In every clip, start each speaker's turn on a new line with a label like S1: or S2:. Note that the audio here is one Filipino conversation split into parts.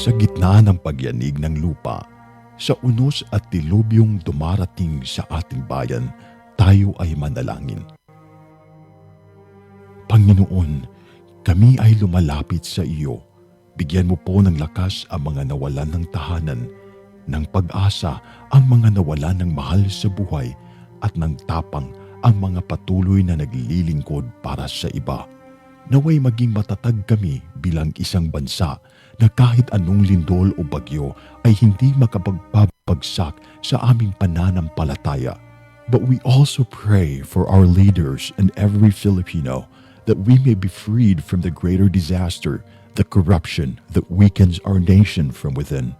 S1: Sa gitna ng pagyanig ng lupa, sa unos at dilubyong dumarating sa ating bayan, tayo ay manalangin. Panginoon, kami ay lumalapit sa iyo. Bigyan mo po ng lakas ang mga nawalan ng tahanan, ng pag-asa ang mga nawalan ng mahal sa buhay, at ng tapang ang mga patuloy na naglilingkod para sa iba. Naway maging matatag kami bilang isang bansa na kahit anong lindol o bagyo ay hindi makapagpapagsak sa aming pananampalataya. But we also pray for our leaders and every Filipino that we may be freed from the greater disaster, the corruption that weakens our nation from within.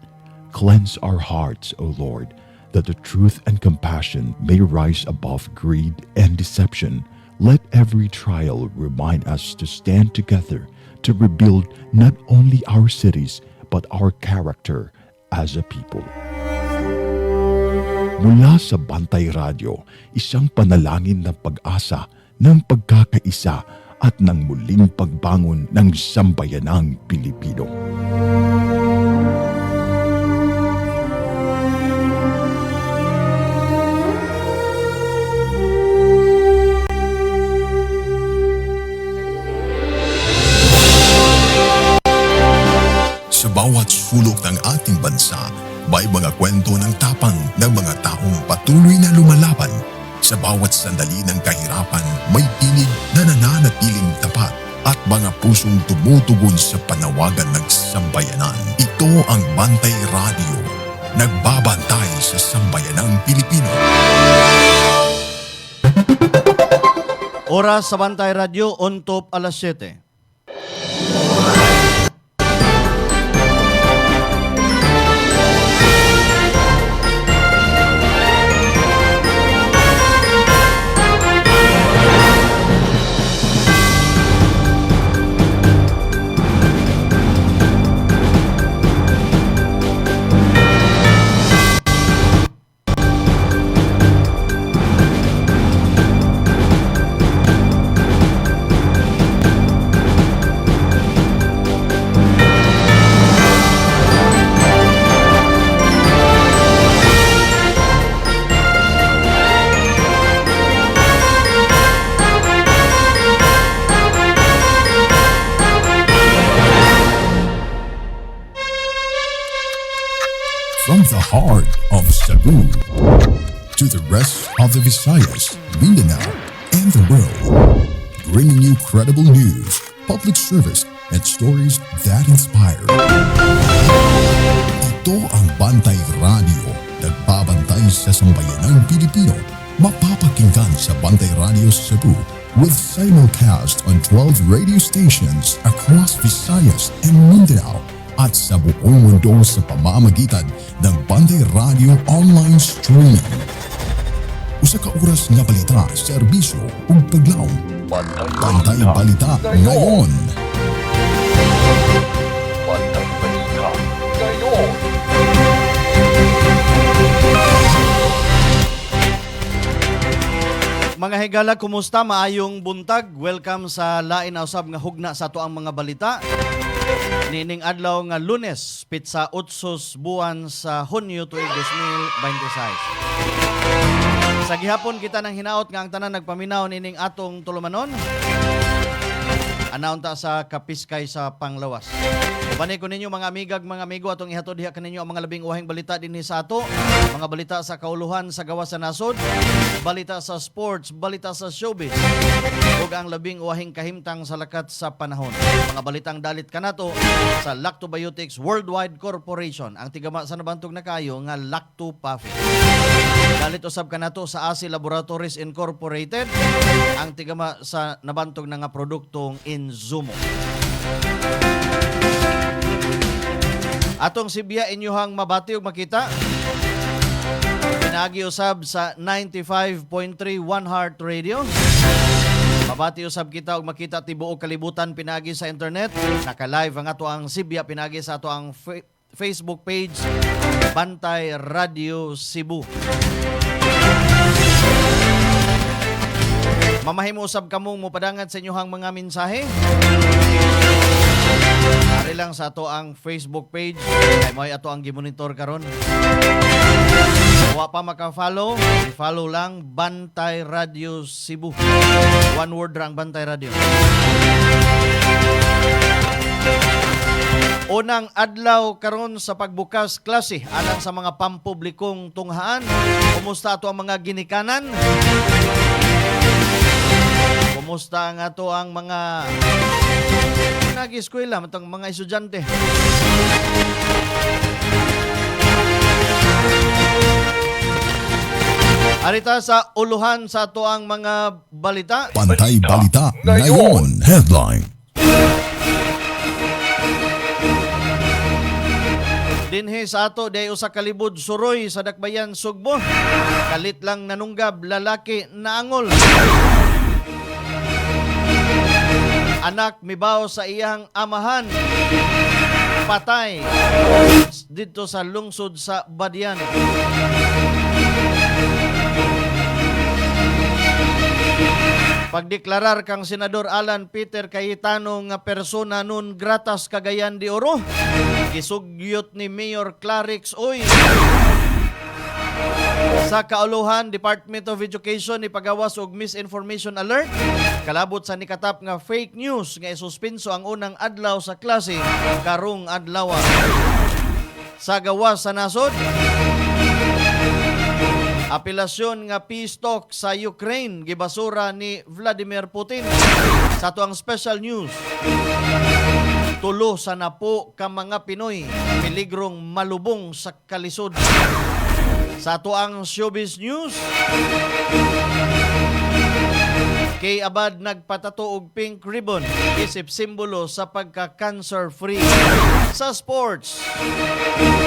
S1: Cleanse our hearts, O Lord, that the truth and compassion may rise above greed and deception. Let every trial remind us to stand together to rebuild not only our cities but our character as a people. Mula sa Bantay Radio, isang panalangin ng pag-asa, ng pagkakaisa at ng muling pagbangon ng sambayanang Pilipino.
S2: Sa bawat sulok ng ating bansa, may mga kwento ng tapang ng mga taong patuloy na lumalaban. Sa bawat sandali ng kahirapan, may tinig na nananatiling tapat at mga pusong tumutugon sa panawagan ng sambayanan. Ito ang Bantay Radio, nagbabantay sa sambayanang Pilipino.
S3: Oras sa Bantay Radio, on top alas 7.
S2: From the heart of Cebu to the rest of the Visayas, Mindanao, and the world, bringing you credible news, public service, and stories that inspire. Ito ang Bantay Radio, nagbabantay sa sambayanang Pilipino. Mapapakinggan sa Bantay Radio Cebu with simulcast on 12 radio stations across Visayas and Mindanao at sa buong mundo sa pamamagitan ng Bantay Radio online streaming. Usa ka oras nga balita, serbisyo ug paglaom. Bantay Balita ngayon.
S4: Bantay Balita ngayon.
S3: Mga higala, kumusta? Maayong buntag. Welcome sa lain na usab nga hugna sa ato ang mga balita. Nining adlaw nga Lunes, pitsa 8 buwan sa Hunyo tuig 2026. Sa gihapon kita nang hinaot nga ang tanan nagpaminaw nining atong tulumanon. Anaunta sa kapiskay sa Panglawas. Bani ko ninyo mga amigag, mga amigo, atong ihatod diha kaninyo ang mga labing uhing balita dinhi sa ato. Mga balita sa kauluhan sa gawas sa nasod, balita sa sports, balita sa showbiz, ug ang labing uhing kahimtang sa lakat sa panahon. Mga balitang dalit kanato sa Lactobiotics Worldwide Corporation, ang tigama sa nabantog na kayo nga Lactopafi. Dalit usab kanato sa ASI Laboratories Incorporated, ang tigama sa nabantog na nga produktong Inzumo. Atong Sibya inyuhang mabati ug makita. Pinagi usab sa 95.3 One Heart Radio. Mabati usab kita ug makita tibuok kalibutan pinagi sa internet. Naka-live ang ato ang Sibya pinagi sa ato ang Facebook page Bantay Radio Cebu. Mamahimo usab kamong mopadangan sa inyuhang mga mensahe. Ari lang sa ato ang Facebook page kay mo ato ang gimonitor karon. Wa pa maka-follow, i-follow lang Bantay Radio Cebu. One word lang Bantay Radio. Unang adlaw karon sa pagbukas klase alang sa mga pampublikong tunghaan. Kumusta ato ang mga ginikanan? Kumusta nga to ang mga nag-eskwela, matang mga estudyante? Arita sa uluhan sa ato ang mga balita.
S2: Bantay Balita ngayon. Headline.
S3: Dinhi sa ato day usa ka libod suroy sa Dakbayan, Sugbo. Kalit lang nanunggab lalaki naangol. Anak mibaw sa iyang amahan. Patay dito sa lungsod sa Badian. Pagdeklarar kang Senador Alan Peter Cayetano nga persona non gratas Cagayan de Oro. Gisugyot ni Mayor Clarix Oy. Sa kauluhan, Department of Education ipagawas og misinformation alert. Kalabot sa nikatap nga fake news nga isuspenso ang unang adlaw sa klase karong adlaw. Sa gawas sa nasod, apelasyon nga peace talk sa Ukraine gibasura ni Vladimir Putin. Sa ato ang special news, tulo sa napo ka mga Pinoy peligrong malubong sa kalisod. Sa ato ang showbiz news, kay abad nagpatato og pink ribbon isip simbolo sa pagka-cancer free. Sa sports,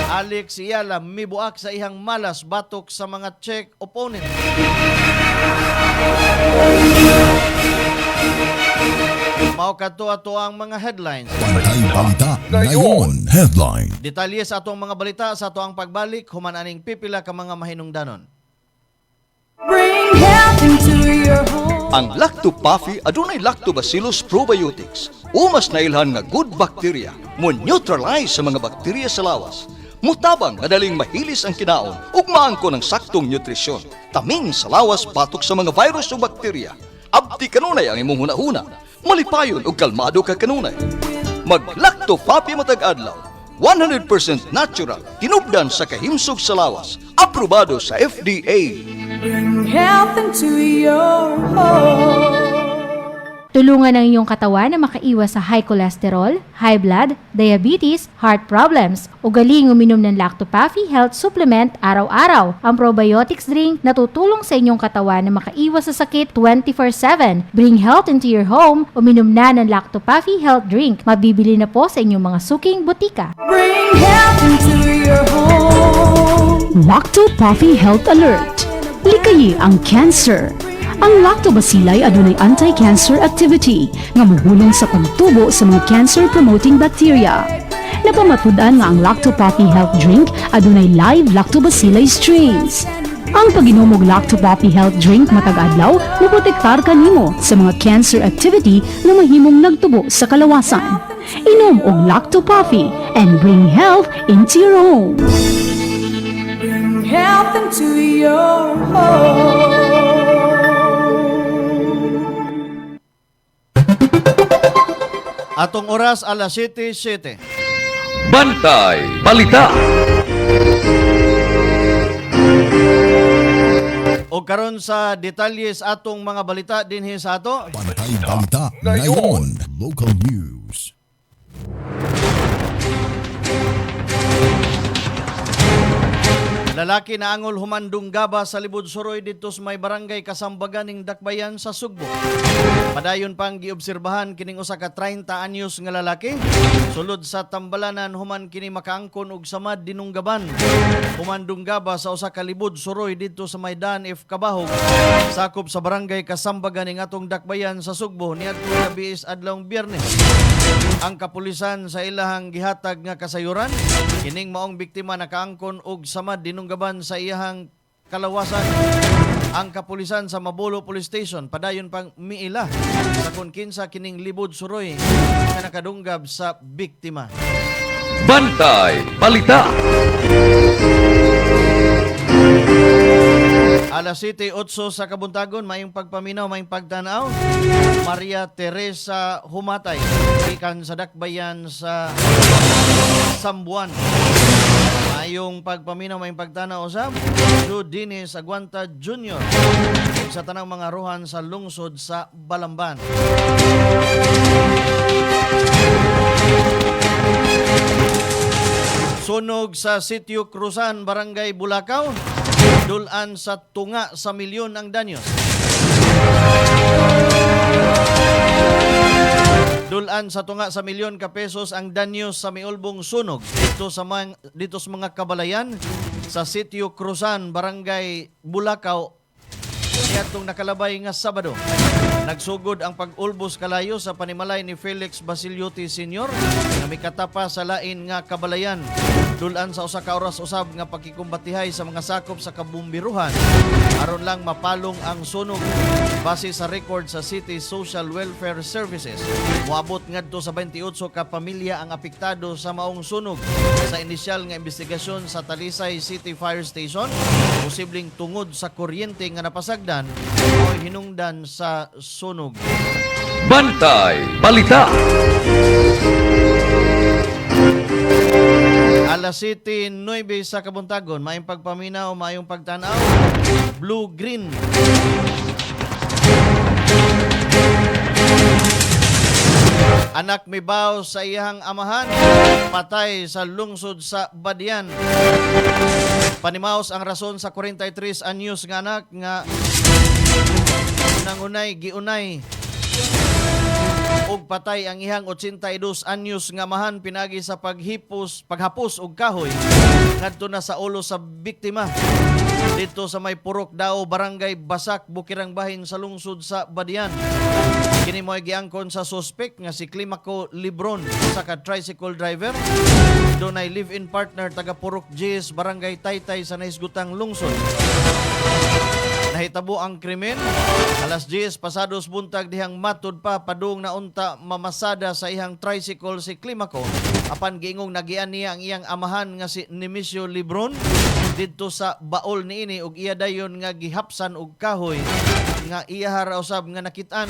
S3: Alex Iyala mibuak sa ihang malas batok sa mga Czech opponent. Mao kadto ato ang mga headlines.
S2: Bantay Balita ngayon. Headline.
S3: Detalye sa atong mga balita sa ato ang pagbalik human aning pipila ka mga mahinungdanon.
S5: Bring health into your home.
S6: Ang Lacto-Puffy adunay Lactobacillus probiotics. Umas na ilhan nga good bacteria mo neutralize sa mga bakterya sa lawas. Mutabang madaling mahilis ang kinaon ug maangko ng saktong nutrisyon. Tamin sa lawas batok sa mga virus o bakterya. Abti kanunay ang imong hunahuna. Malipayon ug kalmado ka kanunay. Mag Lacto-Puffy matag adlaw. 100% natural, tinubdan sa kahimsog sa lawas. Aprobado sa FDA.
S5: Bring health into your home.
S7: Tulungan ang iyong katawan na makaiwas sa high cholesterol, high blood, diabetes, heart problems, o galing uminom ng Lacto-Puffy Health Supplement araw-araw. Ang probiotics drink na tutulong sa inyong katawan na makaiwas sa sakit 24/7. Bring health into your home, uminom na ng Lacto-Puffy Health Drink. Mabibili na po sa inyong mga suking butika.
S5: Bring health into your home.
S8: Lacto-Puffy Health Alert. Likayi ang cancer. Ang lactobacilli adunay anti-cancer activity nga mogulong sa pagtubo sa mga cancer-promoting bacteria. Napamatud-an nga ang Lacto-Puffy Health Drink adunay live lactobacilli strains. Ang pag-inom og Lacto-Puffy Health Drink matag adlaw maprotektar kanimo sa mga cancer activity na mahimong nagtubo sa kalawasan. Inom og Lacto-Puffy and bring health into your home.
S5: Bring health into your home.
S3: Atong oras alas 7:07.
S4: Bantay Balita.
S3: O karon sa detalles atong mga balita dinhi sa ato.
S2: Bantay Balita ngayon. Local news.
S3: Lalaki na angol humandong gaba sa Libod Suroy dito sa may barangay Kasambagan ning Dakbayan sa Sugbo. Padayon pang giobserbahan kining usa ka 30 anyos nga lalaki sulod sa tambalanan human kini makaangkon og samad dinunggaban. Humandong gaba sa usa ka Libod Suroy dito sa may Dan F Kabahog sakop sa barangay Kasambagan ning atong Dakbayan sa Sugbo niadtong gabi is adlawng Biyernes. Ang kapulisan sa ilahang gihatag nga kasayuran kining maong biktima nakaangkon og samad dinunggaban sa iyahang kalawasan Ang kapulisan sa Mabulo Police Station padayon pang miila sa kung kinsa kining libod suroy nga nakadunggab sa biktima.
S4: Bantay Balita.
S3: Alas 7:08 sa Kabuntagon, mayong pagpaminaw, mayong pagtanaw. Maria Teresa Humatay, ikan sa dakbayan sa Sambuan. Mayong pagpaminaw, mayong pagtanaw sa Judines Aguanta Jr. sa tanang mga ruhan sa lungsod sa Balamban. Sunog sa Sitio Cruzan, Barangay Bulacau. Dulan sa tunga sa milyon ang danyos. Dulan sa tunga sa milyon ka pesos ang danyos sa miulbong sunog dito sa mga kabalayan sa Sitio Cruzan, Barangay Bulacau. Niyatong nakalabay nga Sabado. Nagsugod ang pag-ulbos kalayo sa panimalay ni Felix Basiliote Sr. na may katapa sa lain nga kabalayan. Dulan sa usa ka oras usab nga pagkikumbatihay sa mga sakop sa kabumbiruhan aron lang mapalong ang sunog. Base sa record sa City Social Welfare Services, moabot ngadto sa 28 ka pamilya ang apektado sa maong sunog. Sa inisyal nga investigasyon sa Talisay City Fire Station, posibleng tungod sa kuryente nga napasagdan o hinungdan sa sunog.
S4: Bantay Balita.
S3: Alas 7:09 sa Kabuntagon, mayong pagpaminaw, mayong pagtanaw. Blue-green. Anak mibaw sa iyang amahan, patay sa lungsod sa Badian. Panimaos ang rason sa 43 anyos nga anak nga nangunay giunay og patay ang ihang 82 anyos nga amahan pinagi sa paghapos og kahoy ngadto na sa ulo sa biktima dito sa may Purok Dao, Barangay Basak, Bukirang Bahin sa lungsod sa Badian. Kini mo'y giangkon sa suspect nga si Climaco Libron sa ka-tricycle driver. Dunay live-in partner taga Purok Jis, Barangay Taytay sa naisgutang lungsod. Nahitabo ang krimen. Alas 10 pasados buntag dihang matud pa padung na unta mamasada sa ihang tricycle si Climaco. Apan giingong nagian niya ang iyang amahan nga si Nemesio Libron didto sa baol niini ug iya dayon nga gihapsan og kahoy nga iya ra usab nga nakitaan.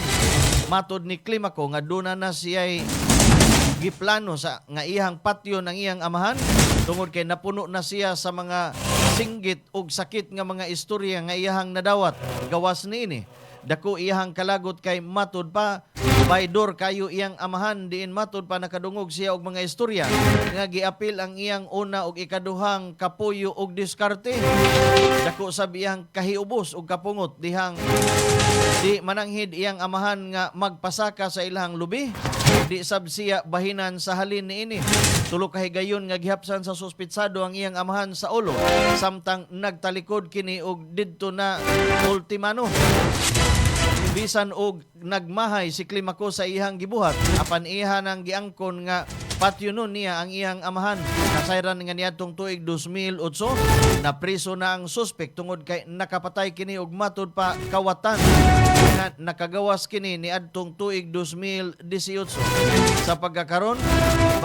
S3: Matud ni Climaco nga duna na siya'y giplano sa nga iyang patio ng iyang amahan tungod kay napuno na siya sa mga singgit ug sakit nga mga istorya nga iyahang nadawat. Gawas niini dako iyahang kalagot kay matud pa baydor kayo iyang amahan diin matud pa nakadungog siya og mga istorya nga giapil ang iyang una ug ikaduhang kapuyo ug diskarte. Dako sab iyang kahiubos ug kapungot dihang di mananghid iyang amahan nga magpasaka sa ilahang lubi. Di sab siya bahinan sa halin niini. Tulo ka higayon nga gihapsan sa suspitsado ang iyang amahan sa ulo samtang nagtalikod kini og didto na ultimano. Bisan og nagmahay si Climaco sa iyang gibuhat apan iha nang giangkon nga patyo nun niya ang iyang amahan. Nasayran nga niadtong tuig 2008 na priso na ang suspect tungod kay nakapatay kini og matud pa kawatan nga nakagawas kini niadtong tuig 2018. Sa pagkakaron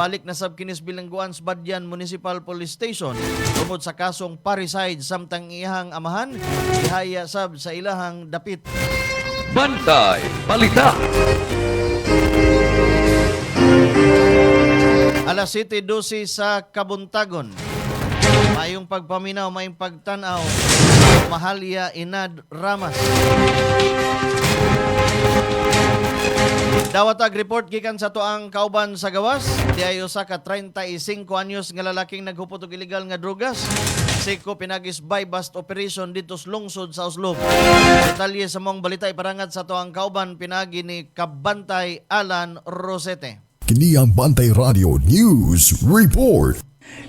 S3: balik na sab kini sa bilangguan sa Badian Municipal Police Station tungod sa kasong parricide samtang iyang amahan ihaya sab sa ilahang dapit.
S4: Bantay Balita.
S3: Alas 7:12 sa Kabuntagon. Mayong pagpaminaw, mayong pagtanaw. Mahalya Inad Ramas. Dawatag report gikan sa tuang kauban sa gawas. Diayo sa ka 35 anyos nga lalaking naghupot og illegal nga drogas. Seko pinagis by bust operation dito sa lungsod sa Oslob. Detalye sa mong balita iparangat sa tuang kauban pinagi ni Kabantay Alan Rosete.
S2: Kini ang Bantay Radio News Report.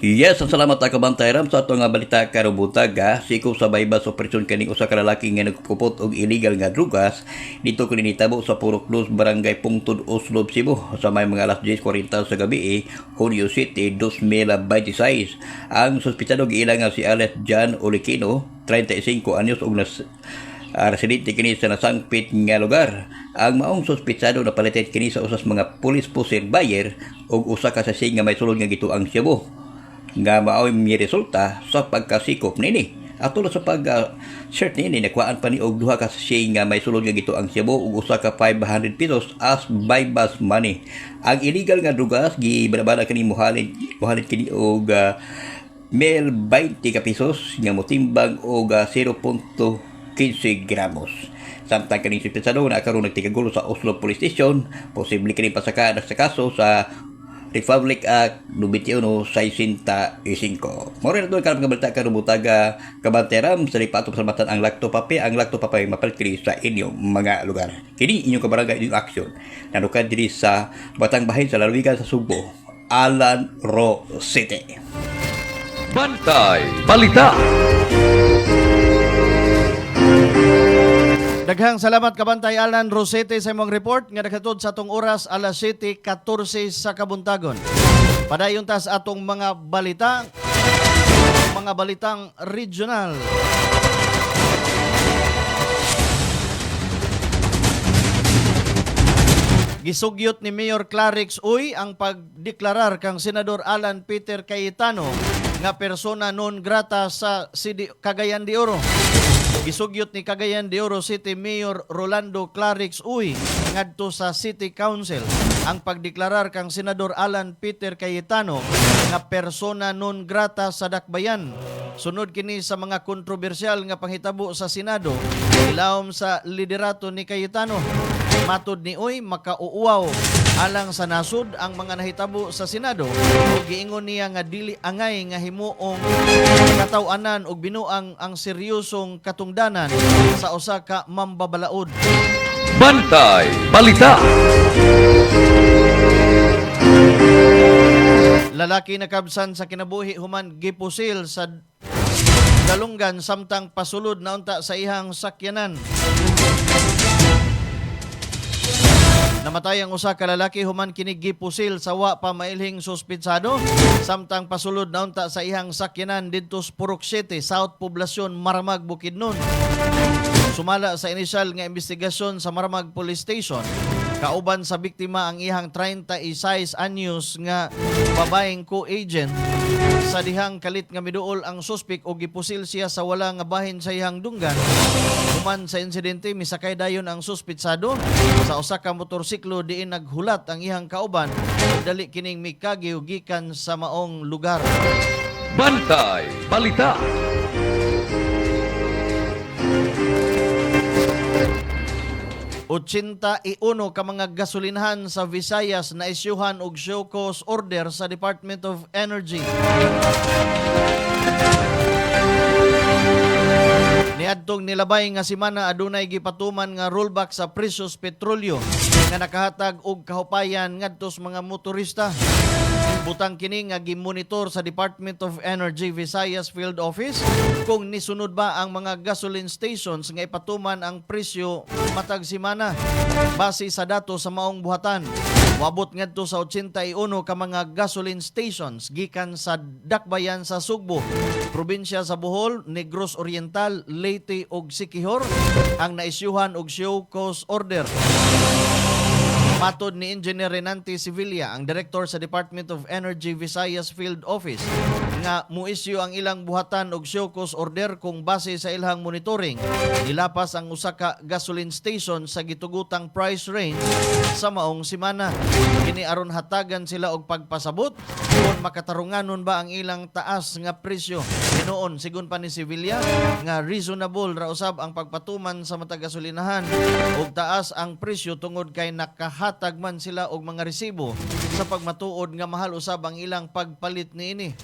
S9: Yes, salamat ta Kabantay Ram sa ato nga balita karong buntag. Siko sa baybas operasyon kaning usa ka lalaki nga nagkupot og illegal nga drugas dito kini nitabo sa Purok 2 Barangay Pungtud, Oslob, Cebu sa may mga alas 10:40 sa gabi, Julio City 2026. Ang suspitsado giila nga si Alex John Olikino, 35 anyos ug residente kini sa nasangpit nga lugar. Ang maong suspitsado na palitan kini sa usas mga pulis pusir buyer ug usa ka sasig nga may sulod nga gituang Cebu nga maoy mi resulta sa pagkasikop nini. Ato sa pag-search nini nakuhaan pa ni og duha ka sasig nga may sulod nga gituang Cebu ug usa ka 500 pesos as bypass money. Ang illegal nga drugas gibabala kini muhalid kini og mel 20 ka pesos nga motimbang og 0.15 gramos. Samtang kaning suspetsado na karon nagtikagulo sa Oslo Police Station, posible kini pasaka sa kaso sa Republic Act 2165. Mao rin ito ang balita karon butaga kabanteram sa lipato pasalamatan ang Lacto Pape. Ang Lacto Pape ay mapalit kini sa inyong mga lugar. Kini inyong kabarangay inyong aksyon. Nanukan diri sa Batang Bahin sa lalawigan sa Subo, Alan Rosete.
S4: Bantay Balita.
S3: Daghang salamat kabantay Alan Rosete sa imong report nga naghatod sa atong oras alas 7:14 sa kabuntagon. Padayon tas atong mga balitang regional. Gisugyot ni Mayor Clarix Uy ang pagdeklarar kang Senador Alan Peter Cayetano nga persona non grata sa Cagayan de Oro. Gisugyot ni Cagayan de Oro City Mayor Rolando Clarix Uy ngadto sa City Council ang pagdeklarar kang Senador Alan Peter Cayetano nga persona non grata sa dakbayan. Sunod kini sa mga kontrobersyal nga panghitabo sa Senado ilawom sa liderato ni Cayetano. Matod ni Uy makauuaw alang sa nasud ang mga nahitabo sa Senado ug giingon niya nga dili angay nga himuong kataw-anan ug binuang ang seryosong katungdanan sa usa ka mambabalaod.
S4: Bantay Balita.
S3: Lalaki nakabsan sa kinabuhi human gipusil sa dalunggan samtang pasulod na unta sa ihang sakyanan. Namatay ang usa ka lalaki human kini gipusil sa wa pa mailhing suspitsado samtang pasulod na unta sa ihang sakyanan didto sa Purok City, South Poblacion, Maramag, Bukidnon. Sumala sa inisyal nga investigasyon sa Maramag Police Station, kauban sa biktima ang ihang 36 anyos nga babaeng co-agent. Sa dihang kalit nga miduol ang suspek o gipusil siya sa wala nga bahin sa ihang dunggan. Human sa insidente, misakay dayon ang suspitsado sa usa ka motorsiklo diin naghulat ang ihang kauban ug dali kining mikagi ug gikan sa maong lugar.
S4: Bantay Balita.
S3: Iuno ka mga gasolinahan sa Visayas na isyuhan og show cause order sa Department of Energy. Niadtong nilabay nga semana adunay gipatuman nga rollback sa presyo sa petrolyo nga nakahatag og kahupayan ngadto sa mga motorista. Butang kini nga gimonitor sa Department of Energy Visayas Field Office kung nisunod ba ang mga gasoline stations nga ipatuman ang presyo matag semana base sa datos sa maong buhatan. Wabot ngadto sa 81 ka mga gasoline stations gikan sa dakbayan sa Sugbo, probinsya sa Bohol, Negros Oriental, Leyte ug Siquijor ang naisyuhan og show cause order. Matod ni Engineer Renante Sevilla, ang Director sa Department of Energy Visayas Field Office, nga muisyu ang ilang buhatan og show cause order kung base sa ilang monitoring. Nilapas ang usa ka gasoline station sa gitugutang price range sa maong semana. Kini aron hatagan sila og pagpasabot kung makatarunganon ba ang ilang taas nga presyo. Hinoon sigon pa ni Sevilla nga reasonable ra usab ang pagpatuman sa matag gasolinahan ug taas ang presyo tungod kay nakahatag man sila og mga resibo sa pagmatuod nga mahal usab ang ilang pagpalit niini.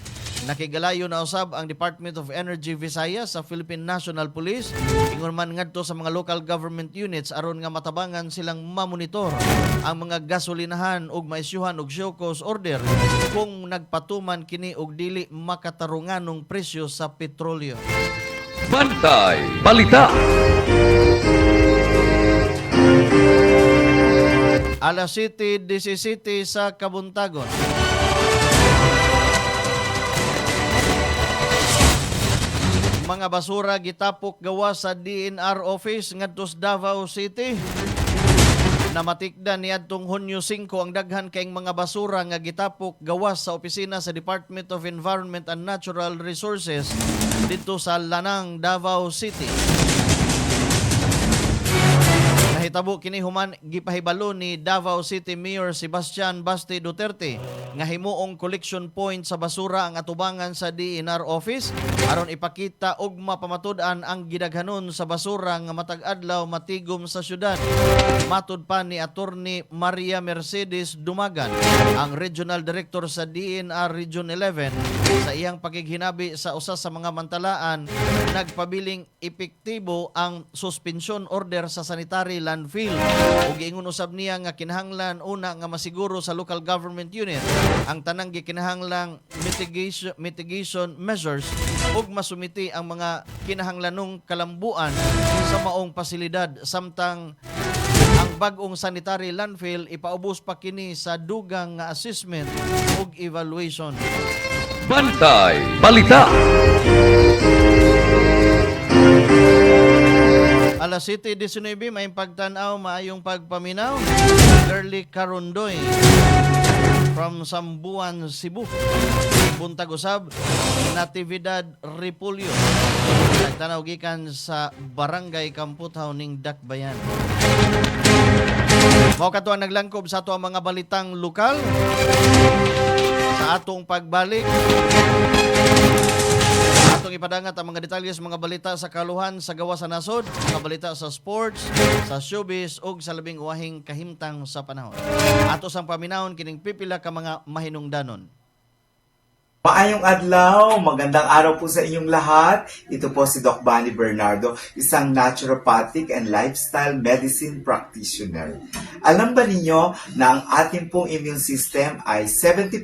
S3: Nakigalayo na usab ang Department of Energy Visayas sa Philippine National Police ingon man ngadto sa mga local government units aron nga matabangan silang mamonitor ang mga gasolinahan ug maisyuhan og show cause order kung nagpatuman kini og dili makatarunganong presyo sa petrolyo.
S4: Bantay Balita.
S3: Alas 7:17 sa Kabuntagon. mga basura gitapok gawas sa DNR office ngadto sa Davao City. Namatikdan niadtong Hunyo 5 ang daghan kayong mga basura nga gitapok gawas sa opisina sa Department of Environment and Natural Resources dito sa Lanang, Davao City. Nahitabo kini human gipahibalo ni Davao City Mayor Sebastian Basti Duterte nga himuong collection point sa basura ang atubangan sa DNR office aron ipakita og mapamatud-an ang gidaghanon sa basura nga matag adlaw matigom sa syudad. Matud pa ni Attorney Maria Mercedes Dumagan, ang Regional Director sa DNR Region 11, sa iyang pakighinabi sa usa sa mga mantalaan, nagpabiling epektibo ang suspension order sa sanitary landfill ug giingon usab niya nga kinahanglan una nga masiguro sa local government unit ang tanang gikinahanglang mitigation measures ug masumiti ang mga kinahanglanong kalambuan sa maong pasilidad samtang ang bag-ong sanitary landfill ipaubos pa kini sa dugang nga assessment ug evaluation.
S4: Bantay Balita.
S3: Alas 7:19 may pagtanaw, maayong pagpaminaw. Girly Carondoy from Sambuan, Cebu. Buntag usab Natividad Repulyo. Nagtanaw gikan sa Barangay Kamputhaw ning Dakbayan. Mao kato ang naglangkob sa ato ang mga balitang lokal sa atong pagbalik. Atong ipadangat ang mga detalye sa mga balita sa kaluhan sa gawa sa nasod, mga balita sa sports, sa showbiz ug sa labing uwahing kahimtang sa panahon. Ato sang paminahon kining pipila ka mga mahinungdanon.
S10: Maayong adlaw, magandang araw po sa inyong lahat. Ito po si Doc Bani Bernardo, isang naturopathic and lifestyle medicine practitioner. Alam ba ninyo na ang ating pong immune system ay 70%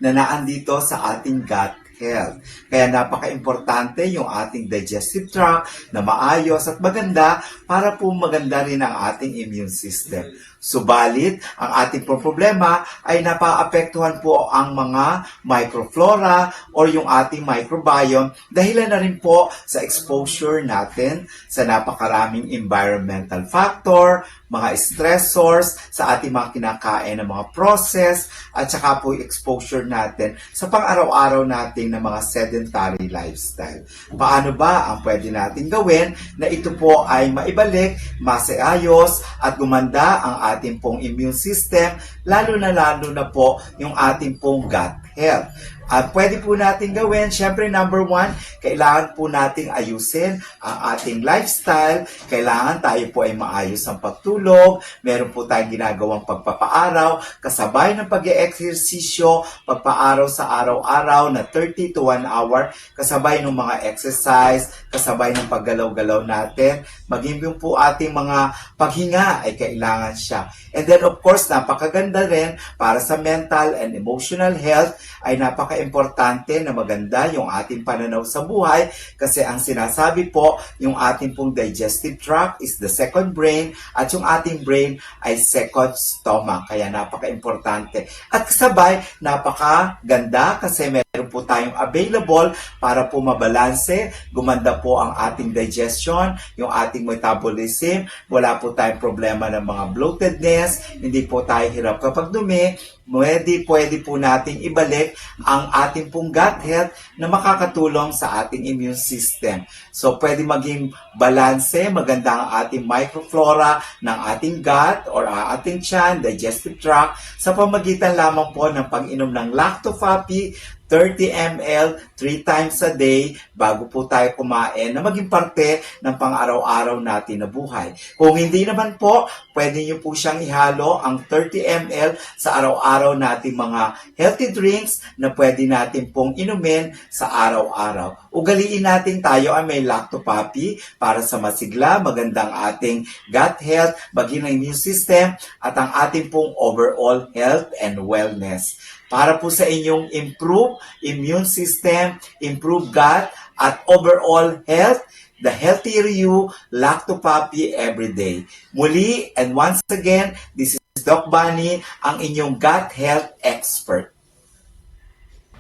S10: na naandito sa ating gut health. Kaya napaka-importante yung ating digestive tract na maayos at maganda para po maganda rin ang ating immune system. Subalit, ang ating problema ay napaapektuhan po ang mga microflora or yung ating microbiome dahilan na rin po sa exposure natin sa napakaraming environmental factor, mga stressors sa ating mga kinakain ng mga process at saka po exposure natin sa pang-araw-araw nating na mga sedentary lifestyle. Paano ba ang pwede natin gawin na ito po ay maibalik, maseayos at gumanda ang ating pong immune system, lalo na po yung ating pong gut health. At pwede po natin gawin, syempre number 1, kailangan po nating ayusin ang ating lifestyle. Kailangan tayo po ay maayos ang pagtulog. Meron po tayong ginagawang pagpapaaraw, kasabay ng pag-eeksesisyo, pagpaaraw sa araw-araw na 30 to 1 hour, kasabay ng mga exercise, kasabay ng paggalaw-galaw natin. Maging yung po ating mga paghinga ay kailangan siya. And then of course, napakaganda rin para sa mental and emotional health ay napaka-importante na maganda yung ating pananaw sa buhay kasi ang sinasabi po, yung ating pong digestive tract is the second brain at yung ating brain ay second stomach. Kaya napaka-importante. At kasabay, napakaganda kasi meron po tayong available para po mabalanse, gumanda po ang ating digestion, yung ating metabolism, wala po tayong problema ng mga bloatedness, hindi po tayo hirap kapag dumi, pwede po nating ibalik ang ating pong gut health na makakatulong sa ating immune system. So, pwede maging balanse, maganda ang ating microflora ng ating gut or ating tiyan, digestive tract, sa pamagitan lamang po ng pag-inom ng Lactofapi, 30 ml 3 times a day bago po tayo kumain na maging parte ng pang-araw-araw natin na buhay. Kung hindi naman po, pwede nyo po siyang ihalo ang 30 ml sa araw-araw nating mga healthy drinks na pwede natin pong inumin sa araw-araw. Ugaliin natin tayo ay may Lactopapi para sa masigla, magandang ating gut health, maging ang immune system at ang ating pong overall health and wellness. Para po sa inyong improve immune system, improve gut, at overall health, the healthier you, Lactopapi every day. Muli, and once again, this is Doc Bani, ang inyong gut health expert.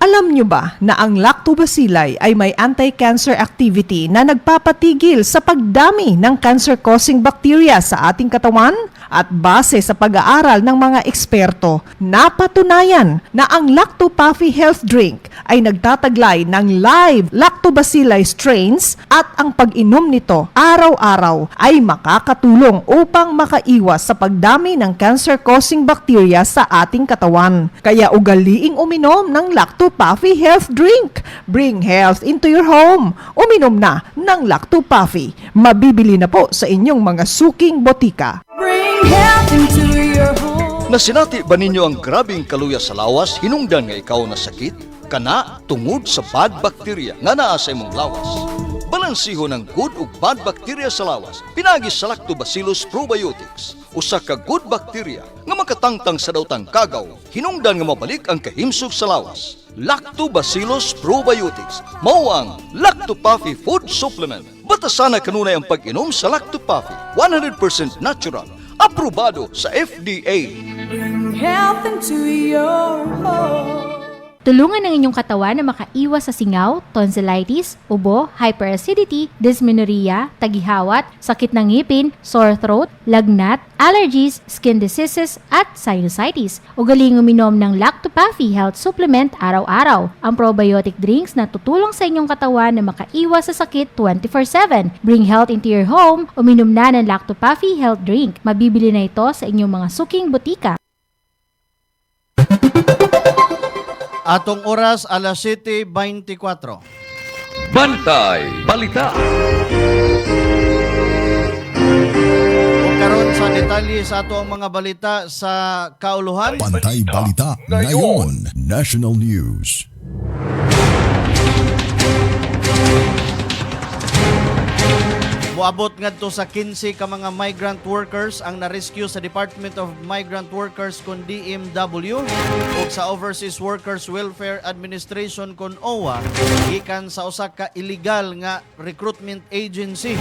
S11: Alam nyo ba na ang lactobacilli ay may anti-cancer activity na nagpapatigil sa pagdami ng cancer-causing bacteria sa ating katawan? At base sa pag-aaral ng mga eksperto, napatunayan na ang Lactopuffy Health Drink ay nagtataglay ng live lactobacilli strains at ang pag-inom nito araw-araw ay makakatulong upang makaiwas sa pagdami ng cancer-causing bacteria sa ating katawan. Kaya ugaliing uminom ng Lactopuffy Health Drink. Bring health into your home. Uminom na ng Lactopuffy. Mabibili na po sa inyong mga suking botika.
S5: Bring health into your home.
S6: Nasinati ba ninyo ang grabing kaluya sa lawas hinungdan nga ikaw na sakit? Kana tungod sa bad bacteria nga naa sa imong lawas. Balansiho ng good ug bad bacteria sa lawas pinagi sa Lactobacillus probiotics. Usa ka good bacteria nga makatangtang sa dawtang kagaw hinungdan nga mabalik ang kahimsog sa lawas. Lactobacillus probiotics mao ang Lactopuffy food supplement. Batasana kanunay ang pag-inom sa Lactopuffy, 100% natural, aprobado sa FDA.
S5: Bring health into your home.
S7: Tulungan ang inyong katawan na makaiwas sa singaw, tonsillitis, ubo, hyperacidity, dysmenorrhea, tagihawat, sakit ng ngipin, sore throat, lagnat, allergies, skin diseases, at sinusitis. Ugaling uminom ng Lactopuffy Health Supplement araw-araw. Ang probiotic drinks na tutulong sa inyong katawan na makaiwas sa sakit 24/7. Bring health into your home. Uminom na ng Lactopuffy Health Drink. Mabibili na ito sa inyong mga suking butika.
S3: Atong oras alas 7:24.
S4: Bantay Balita.
S3: O karon sa detalye sa ato ang mga balita sa kauluhan.
S2: Bantay Balita ngayon, National News.
S3: Moabot ngadto sa 15 ka mga migrant workers ang na-rescue sa Department of Migrant Workers kun DMW ug sa Overseas Workers Welfare Administration kun OWA gikan sa usa ka illegal nga recruitment agency.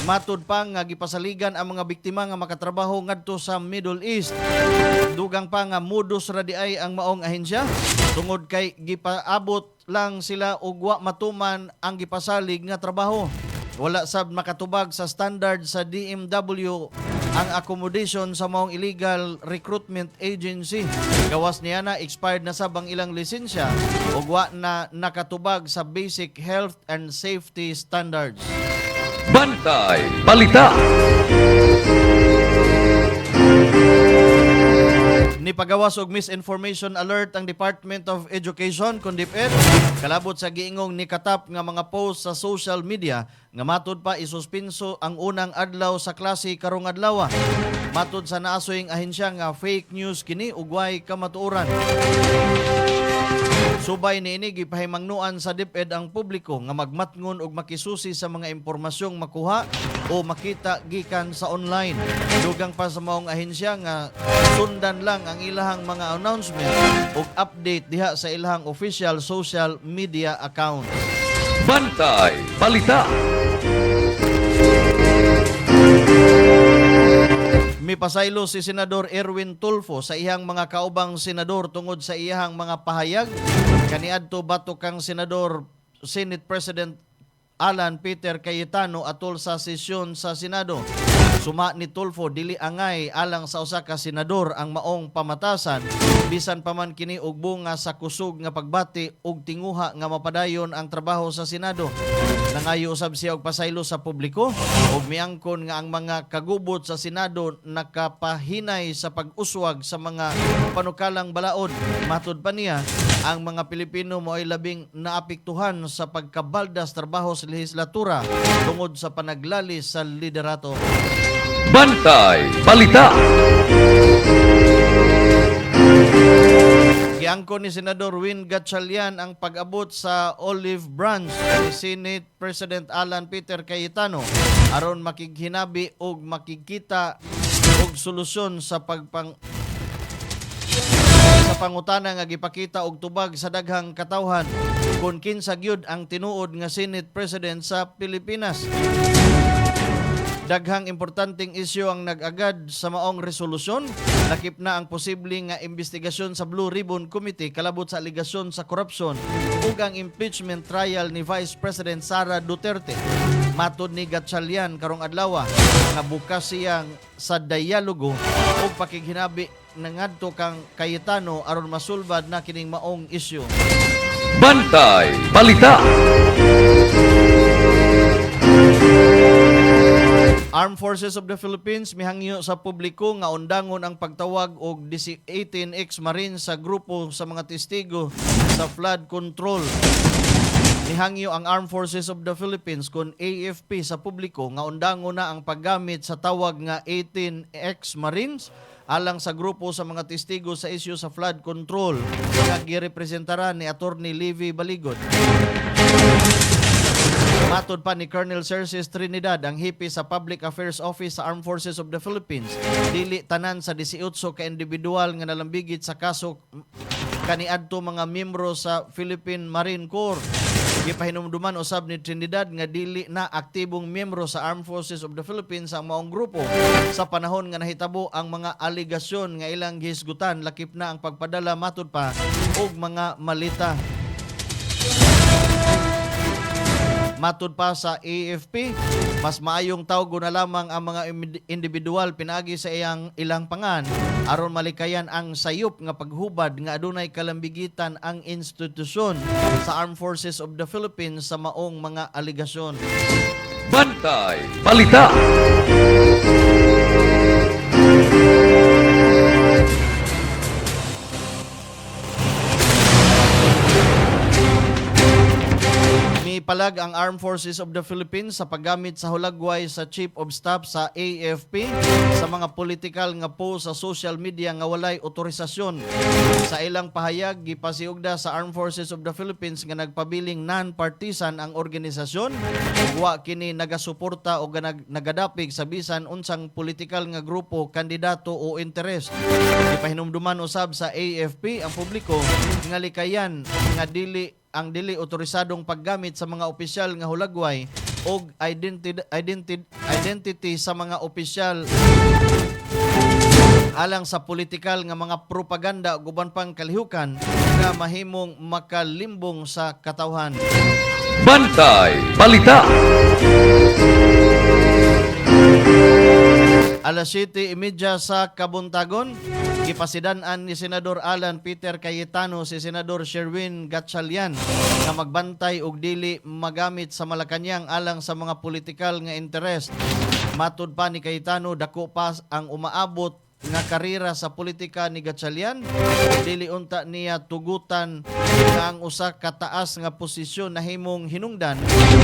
S3: Matud pa nga gipasaligan ang mga biktima nga makatrabaho ngadto sa Middle East. Dugang pa nga modus ra di ay ang maong ahensya tungod kay gipaabot lang sila og wa matuman ang gipasalig nga trabaho. Wala sab makatubag sa standard sa DMW ang accommodation sa maong illegal recruitment agency. Gawas niya na expired na sab ang ilang lisensya ug wa na nakatubag sa basic health and safety standards.
S4: Bantay Balita.
S3: Nipagawas og misinformation alert ang Department of Education kun DepEd kalabot sa giingong nikatap nga mga post sa social media nga matud pa isuspenso ang unang adlaw sa klase karong adlaw. Matud sa naasoyng ahensya nga fake news kini ug way kamatuoran. Subay niini gipahimangnuan sa DepEd ang publiko nga magmatngon ug makisusi sa mga impormasyong makuha o makita gikan sa online. Dugang pa sa maong ahensya nga sundan lang ang ilahang mga announcement ug update diha sa ilahang official social media account.
S4: Bantay Balita.
S3: Mipasaylo si Senador Erwin Tulfo sa iyang mga kaubang senador tungod sa iyang mga pahayag. Kaniadto batok kang Senador Senate President Alan Peter Cayetano atol sa sesyon sa Senado. Suma ni Tulfo dili angay alang sa usa ka senador ang maong pamatasan bisan pa man kini og bunga sa kusog nga pagbati og tinguha nga mapadayon ang trabaho sa Senado. Nangayo usab siya og pasaylo sa publiko ug miangkon nga ang mga kagubot sa Senado nakapahinay sa pag-uswag sa mga panukalang balaod. Matud pa niya, ang mga Pilipino mo ay labing naapektuhan sa pagkabaldas trabaho sa lehislatura tungod sa panaglali sa liderato.
S4: Bantay Balita.
S3: Giangkon ni Senador Win Gatchalian ang pag-abot sa olive branch ni Senate President Alan Peter Cayetano aron makighinabi og makikita og solusyon sa pangutana nga gipakita og tubag sa daghang katawhan kung kinsa gyud ang tinuod nga Senate President sa Pilipinas. Daghang importanteng isyu ang nag-agad sa maong resolusyon. Lakip na ang posibleng nga investigasyon sa Blue Ribbon Committee kalabot sa aligasyon sa korupsyon ug ang impeachment trial ni Vice President Sara Duterte. Matod ni Gatchalian karong adlaw nga bukas siyang sa dialogo ug pakighinabi nangadto kang Cayetano aron masulbad na kining maong isyu.
S4: Bantay Balita.
S3: Armed Forces of the Philippines mihangyo sa publiko nga undangon ang pagtawag og 18 ex-marine sa grupo sa mga testigo sa flood control. Mihangyo ang Armed Forces of the Philippines kun AFP sa publiko nga undangon na ang paggamit sa tawag nga 18 ex-marines alang sa grupo sa mga testigo sa isyu sa flood control nga girepresentara ni Attorney Levy Baligod. Matod pa ni Colonel Cerces Trinidad, ang hipi sa Public Affairs Office sa Armed Forces of the Philippines, dili tanan sa 18 ka individual nga nalambigit sa kaso kaniadto mga miyembro sa Philippine Marine Corps. Gipahinumduman usab ni Trinidad nga dili na aktibong miyembro sa Armed Forces of the Philippines ang maong grupo sa panahon nga nahitabo ang mga aligasyon nga ilang gihisgutan, lakip na ang pagpadala matod pa og mga malita. Matod pa sa AFP, mas maayong tawgo na lamang ang mga individual pinaagi sa ilang pangan aron malikayan ang sayop nga paghubad nga adunay kalambigitan ang institusyon sa Armed Forces of the Philippines sa maong mga aligasyon.
S4: Bantay Balita.
S3: Palag ang Armed Forces of the Philippines sa paggamit sa hulagway sa Chief of Staff sa AFP sa mga political nga post sa social media nga walay otorisasyon. Sa ilang pahayag, gipasiugda sa Armed Forces of the Philippines nga nagpabiling non-partisan ang organisasyon. Wa kini nagasuporta o nagadapig sa bisan unsang political nga grupo, kandidato o interes. Gipahinumduman usab sa AFP ang publiko nga likayan nga dili otorisadong paggamit sa mga opisyal nga hulagway o identity sa mga opisyal alang sa politikal nga mga propaganda o guban pang kalihukan na mahimong makalimbong sa katawhan.
S4: Bantay Balita.
S3: Alas 7:30 sa Kabuntagon, gipasidan-an ni Senador Alan Peter Cayetano si Senador Sherwin Gatchalian na magbantay og dili magamit sa Malacañang alang sa mga politikal nga interest. Matod pa ni Cayetano, dako pa ang umaabot nga karira sa politika ni Gatchalian. Dili unta niya tugutan nga ang usa ka taas nga posisyon na himong hinungdan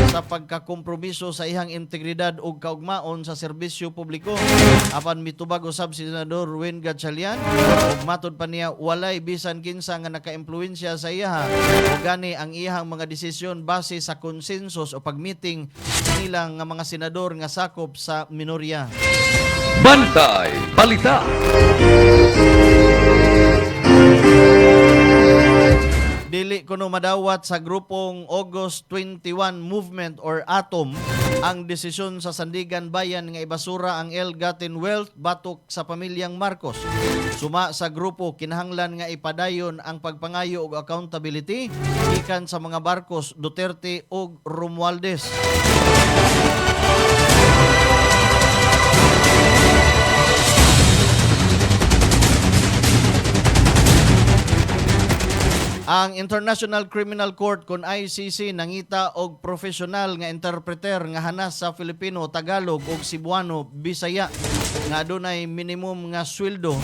S3: sa pagkakompromiso sa ihang integridad ug kaugmaon sa serbisyo publiko. Apan mitubag usab si Senador Win Gatchalian ug matod pa niya walay bisan kinsa nga naka-impluwensya sa iya ug gani ang iyang mga desisyon base sa konsensus o pagmeeting nilang nga mga senador nga sakop sa minorya.
S4: Bantay Balita.
S3: Dili kuno madawat sa grupong August 21 Movement or ATOM ang desisyon sa Sandigan Bayan nga ibasura ang ill-gotten wealth batok sa pamilyang Marcos. Suma sa grupo, kinahanglan nga ipadayon ang pagpangayo og accountability gikan sa mga Marcos, Duterte ug Romualdez. Ang International Criminal Court kun ICC nangita og profesional nga interpreter nga hanas sa Filipino, Tagalog ug Cebuano, Bisaya nga adunay minimum nga sweldo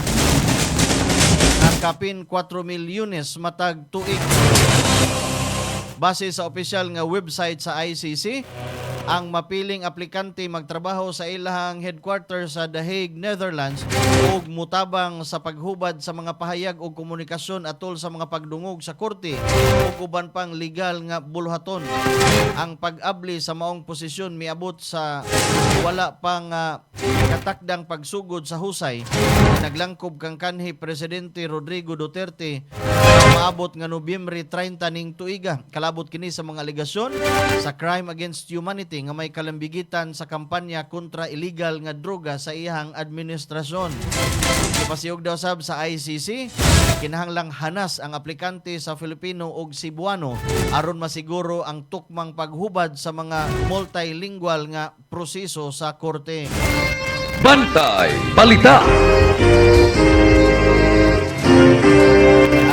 S3: ang kapin 4 milyones matag tuig. Base sa opisyal nga website sa ICC, ang mapiling aplikante magtrabaho sa ilahang headquarters sa The Hague, Netherlands ug mutabang sa paghubad sa mga pahayag ug komunikasyon atol sa mga pagdungog sa korte ug uban pang legal nga buluhaton. Ang pag-abli sa maong posisyon miabot sa wala pang katakdang pagsugod sa husay. Naglangkob kang kanhi Presidente Rodrigo Duterte maabot nga Nobyembre 30 ning tuiga. Kalabot kini sa mga aligasyon sa crime against humanity nga may kalambigitan sa kampanya kontra illegal nga droga sa iyang administrasyon. Ipasiyog daw sab sa ICC, kinahanglang hanas ang aplikante sa Filipino ug Cebuano aron masiguro ang tukmang paghubad sa mga multilingual nga proseso sa korte.
S4: Bantay Balita.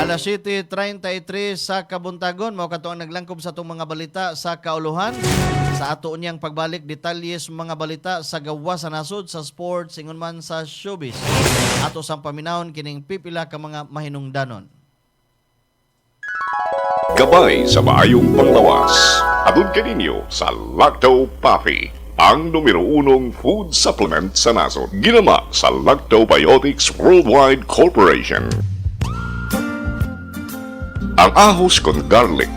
S3: Alas 7:33 sa kabuntagon, mao kato ang naglangkob sa itong mga balita sa kauluhan. Sa ato niyang pagbalik, detalye sa mga balita sa gawa sa nasod, sa sports, ingon man sa showbiz. Ato sang paminahon kining pipila ka mga mahinungdanon.
S12: Gabay sa maayong panglawas. Atun kaninyo sa Lacto Puffy, ang numero 1 food supplement sa nasod. Ginama sa Lactobiotics Worldwide Corporation. Ang ahos kon garlic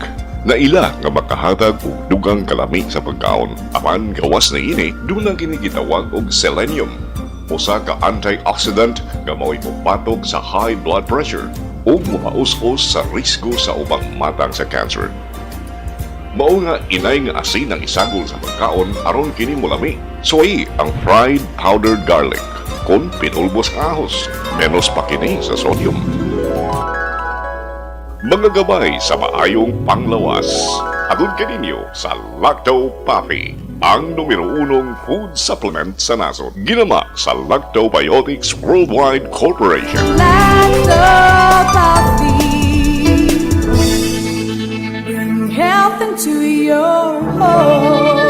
S12: na ila nga makahatag og dugang kalami sa pagkaon. Apan gawas na ini dunang kini gitawag og selenium, usa ka antioxidant nga mao'y pupatok sa high blood pressure ug mapaus-os sa risgo sa ubang matang sa cancer. Mao nga inay nga asin ang isagol sa pagkaon aron kini mulami. Suway ang fried powdered garlic kon pinulbos ka ahos, menos pa kini sa sodium. Mga gabay sa maayong panglawas. Atun kaninyo sa Lacto Puffy, ang numero 1 food supplement sa nasod. Ginama sa Lactobiotics Worldwide Corporation.
S5: Lacto Puffy, bring health into your home.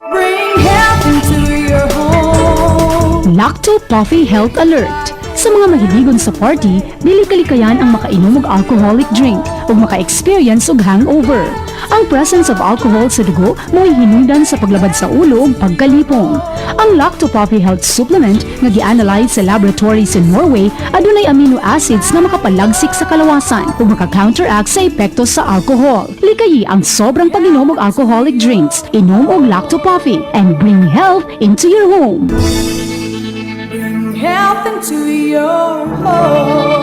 S5: Bring health into your home.
S8: Lacto Puffy Health Alert. Sa mga mahiligon sa party, dili kalikayan ang makainom og alcoholic drink o maka-experience og hangover. Ang presence of alcohol sa dugo mo'y hinungdan sa paglabad sa ulo ug pagkalipong. Ang Lacto Puffy Health Supplement nga gi-analyze sa laboratory sa Norway adunay amino acids nga makapalagsik sa kalawasan ug maka-counteract sa epekto sa alcohol. Likayi ang sobrang pag-inom og alcoholic drinks. Inom og Lacto Puffy and bring health into your home.
S5: Bring health into your home.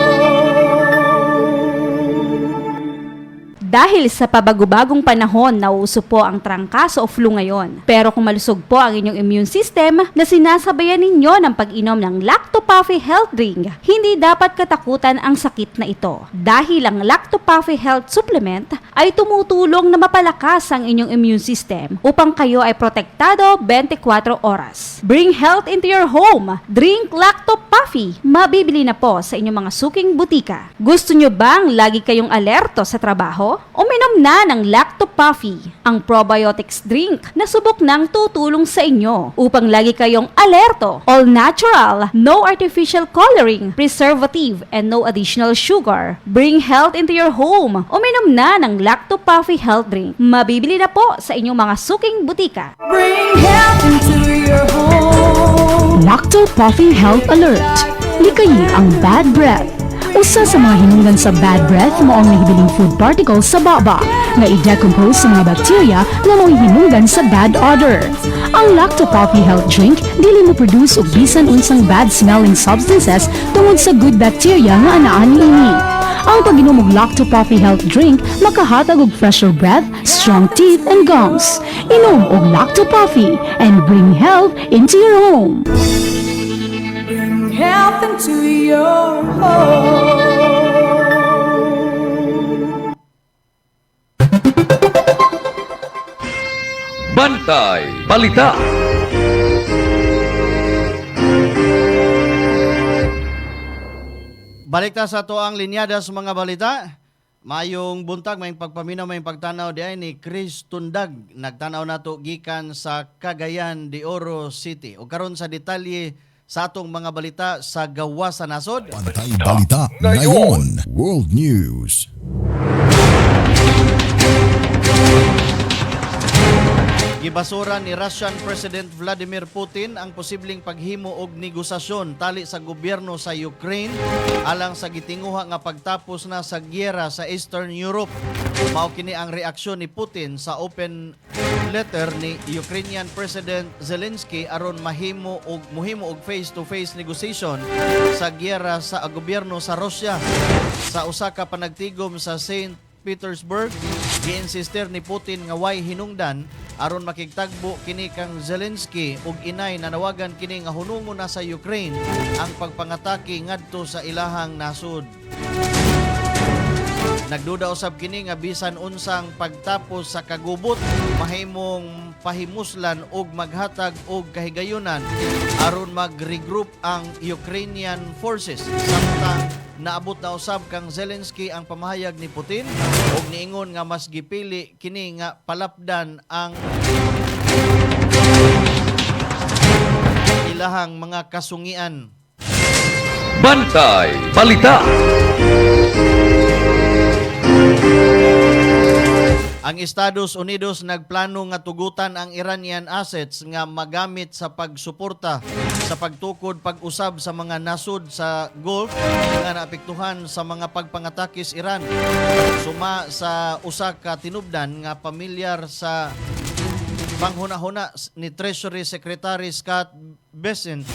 S13: Dahil sa pabagubagong panahon, nauuso po ang trangkaso o flu ngayon. Pero kung malusog po ang inyong immune system na sinasabayan ninyo ng pag-inom ng Lacto Puffy Health Drink, hindi dapat katakutan ang sakit na ito. Dahil ang Lacto Puffy Health Supplement ay tumutulong na mapalakas ang inyong immune system upang kayo ay protektado 24 oras. Bring health into your home. Drink Lacto Puffy. Mabibili na po sa inyong mga suking butika. Gusto nyo bang lagi kayong alerto sa trabaho? Uminom na ng Lacto Puffy, ang probiotics drink na subok nang tutulong sa inyo upang lagi kayong alerto. All natural, no artificial coloring, preservative, and no additional sugar. Bring health into your home. Uminom na ng Lacto Puffy Health Drink. Mabibili na po sa inyong mga suking butika.
S5: Bring health into your home.
S8: Lacto Puffy Health Alert. Likayi ang bad breath. Usa sa mga hinungdan sa bad breath mo ang nahibiling food particles sa baba na i-decompose sa mga bacteria na mo hinungdan sa bad odor. Ang Lacto Puffy Health Drink dili mo produce og bisan unsang bad smelling substances tungod sa good bacteria nga anaan niini. Ang pag-inom og Lacto Puffy Health Drink makahatag og fresher breath, strong teeth, and gums. Inom og Lacto Puffy and bring health into your home.
S5: Bring health into your home.
S4: Bantay Balita.
S3: Balik ta sa to ang linyada sa mga balita. Mayong buntag, may pagpaminaw, may pagtanaw di ay ni Chris Tundag. Nagtanaw nato gikan sa Cagayan de Oro City. O karon sa detalye sa atong mga balita sa gawa sa nasod.
S2: Bantay Balita ngayon. World News.
S3: Gibasura ni Russian President Vladimir Putin ang posibleng paghimo og negosasyon tali sa gobyerno sa Ukraine alang sa gitinguha nga pagtapos na sa gyera sa Eastern Europe. Mao kini ang reaksyon ni Putin sa open letter ni Ukrainian President Zelensky aron muhimo og face-to-face negotiation sa giyera sa gobyerno sa Russia. Sa usa ka panagtigom sa St. Petersburg, giinsister ni Putin nga way hinungdan aron makigtagbo kini kang Zelensky ug inay nanawagan kini nga hunungon na sa Ukraine ang pagpangatake ngadto sa ilahang nasud. Nagduda usab kini nga bisan unsang pagtapos sa kagubot mahimong pahimuslan og maghatag og kahigayunan aron mag-regroup ang Ukrainian forces. Samtang naabot na usab kang Zelensky ang pamahayag ni Putin ug niingon nga mas gipili kini nga palapdan ang ilahang mga kasungian.
S4: Bantay Balita.
S3: Ang Estados Unidos nagplano nga tugutan ang Iranian assets nga magamit sa pagsuporta sa pagtukod pag-usab sa mga nasud sa Gulf nga naapektuhan sa mga pagpangatakis Iran. Suma sa usa ka tinubdan nga pamilyar sa panghuna-huna ni Treasury Secretary Scott Bessent.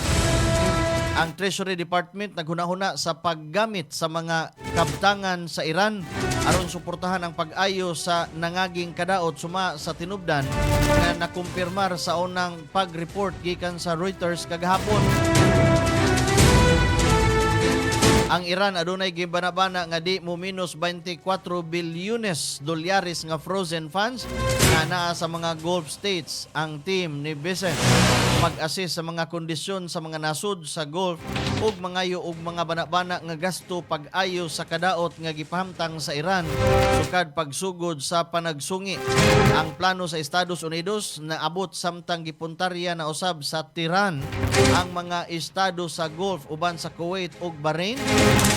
S3: Ang Treasury Department naghuna-huna sa paggamit sa mga kabtangan sa Iran aron suportahan ang pag-ayo sa nangaging kadaot suma sa tinubdan nga nakumpirmar sa unang pag-report gikan sa Reuters kagahapon. Ang Iran adunay gibanabana nga di mo minus 24 bilyones dolyares nga frozen funds nga naa sa mga Gulf states. Ang team ni Bessent mag-assist sa mga kondisyon sa mga nasud sa Gulf ug mangayo og mga banabana nga gasto pag-ayo sa kadaot nga gipahamtang sa Iran sukad pagsugod sa panagsungi. Ang plano sa Estados Unidos na abot samtang gipuntarya na usab sa Tehran ang mga estado sa Gulf uban sa Kuwait ug Bahrain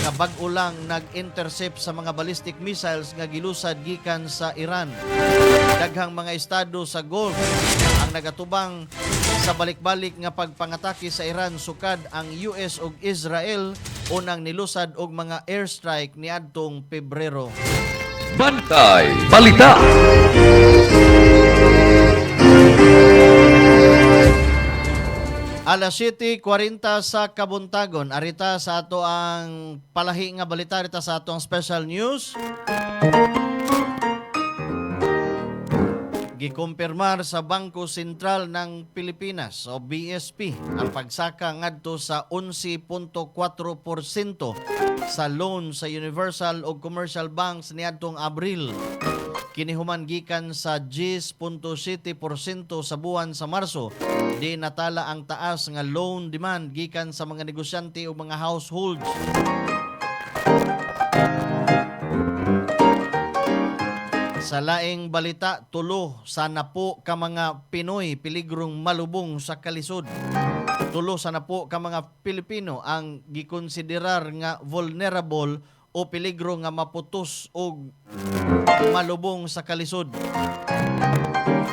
S3: nga bag-o lang nag-intercept sa mga ballistic missiles nga gilusad gikan sa Iran. Daghang mga estado sa Gulf ang nagatubang sa balik-balik nga pagpangatake sa Iran sukad ang US ug Israel unang nilusad og mga airstrike niadtong Pebrero.
S4: Bantay Balita.
S3: Alas 7:40 sa Kabuntagon. Arita sa ato ang palahi nga balita, arita sa ato ang special news. Gikumpirmar sa Bangko Sentral ng Pilipinas o BSP ang pagsaka ngadto sa 11.4% sa loan sa Universal o Commercial Banks niadtong Abril. Kinihuman gikan sa 10.7% sa buwan sa Marso. Di natala ang taas nga loan demand gikan sa mga negosyante o mga households. Sa laing balita, tulo sa napo ka mga Pinoy peligrong malubong sa kalisod. Tulo sa napo ka mga Pilipino ang gikonsiderar nga vulnerable o peligro nga maputos o malubong sa kalisod.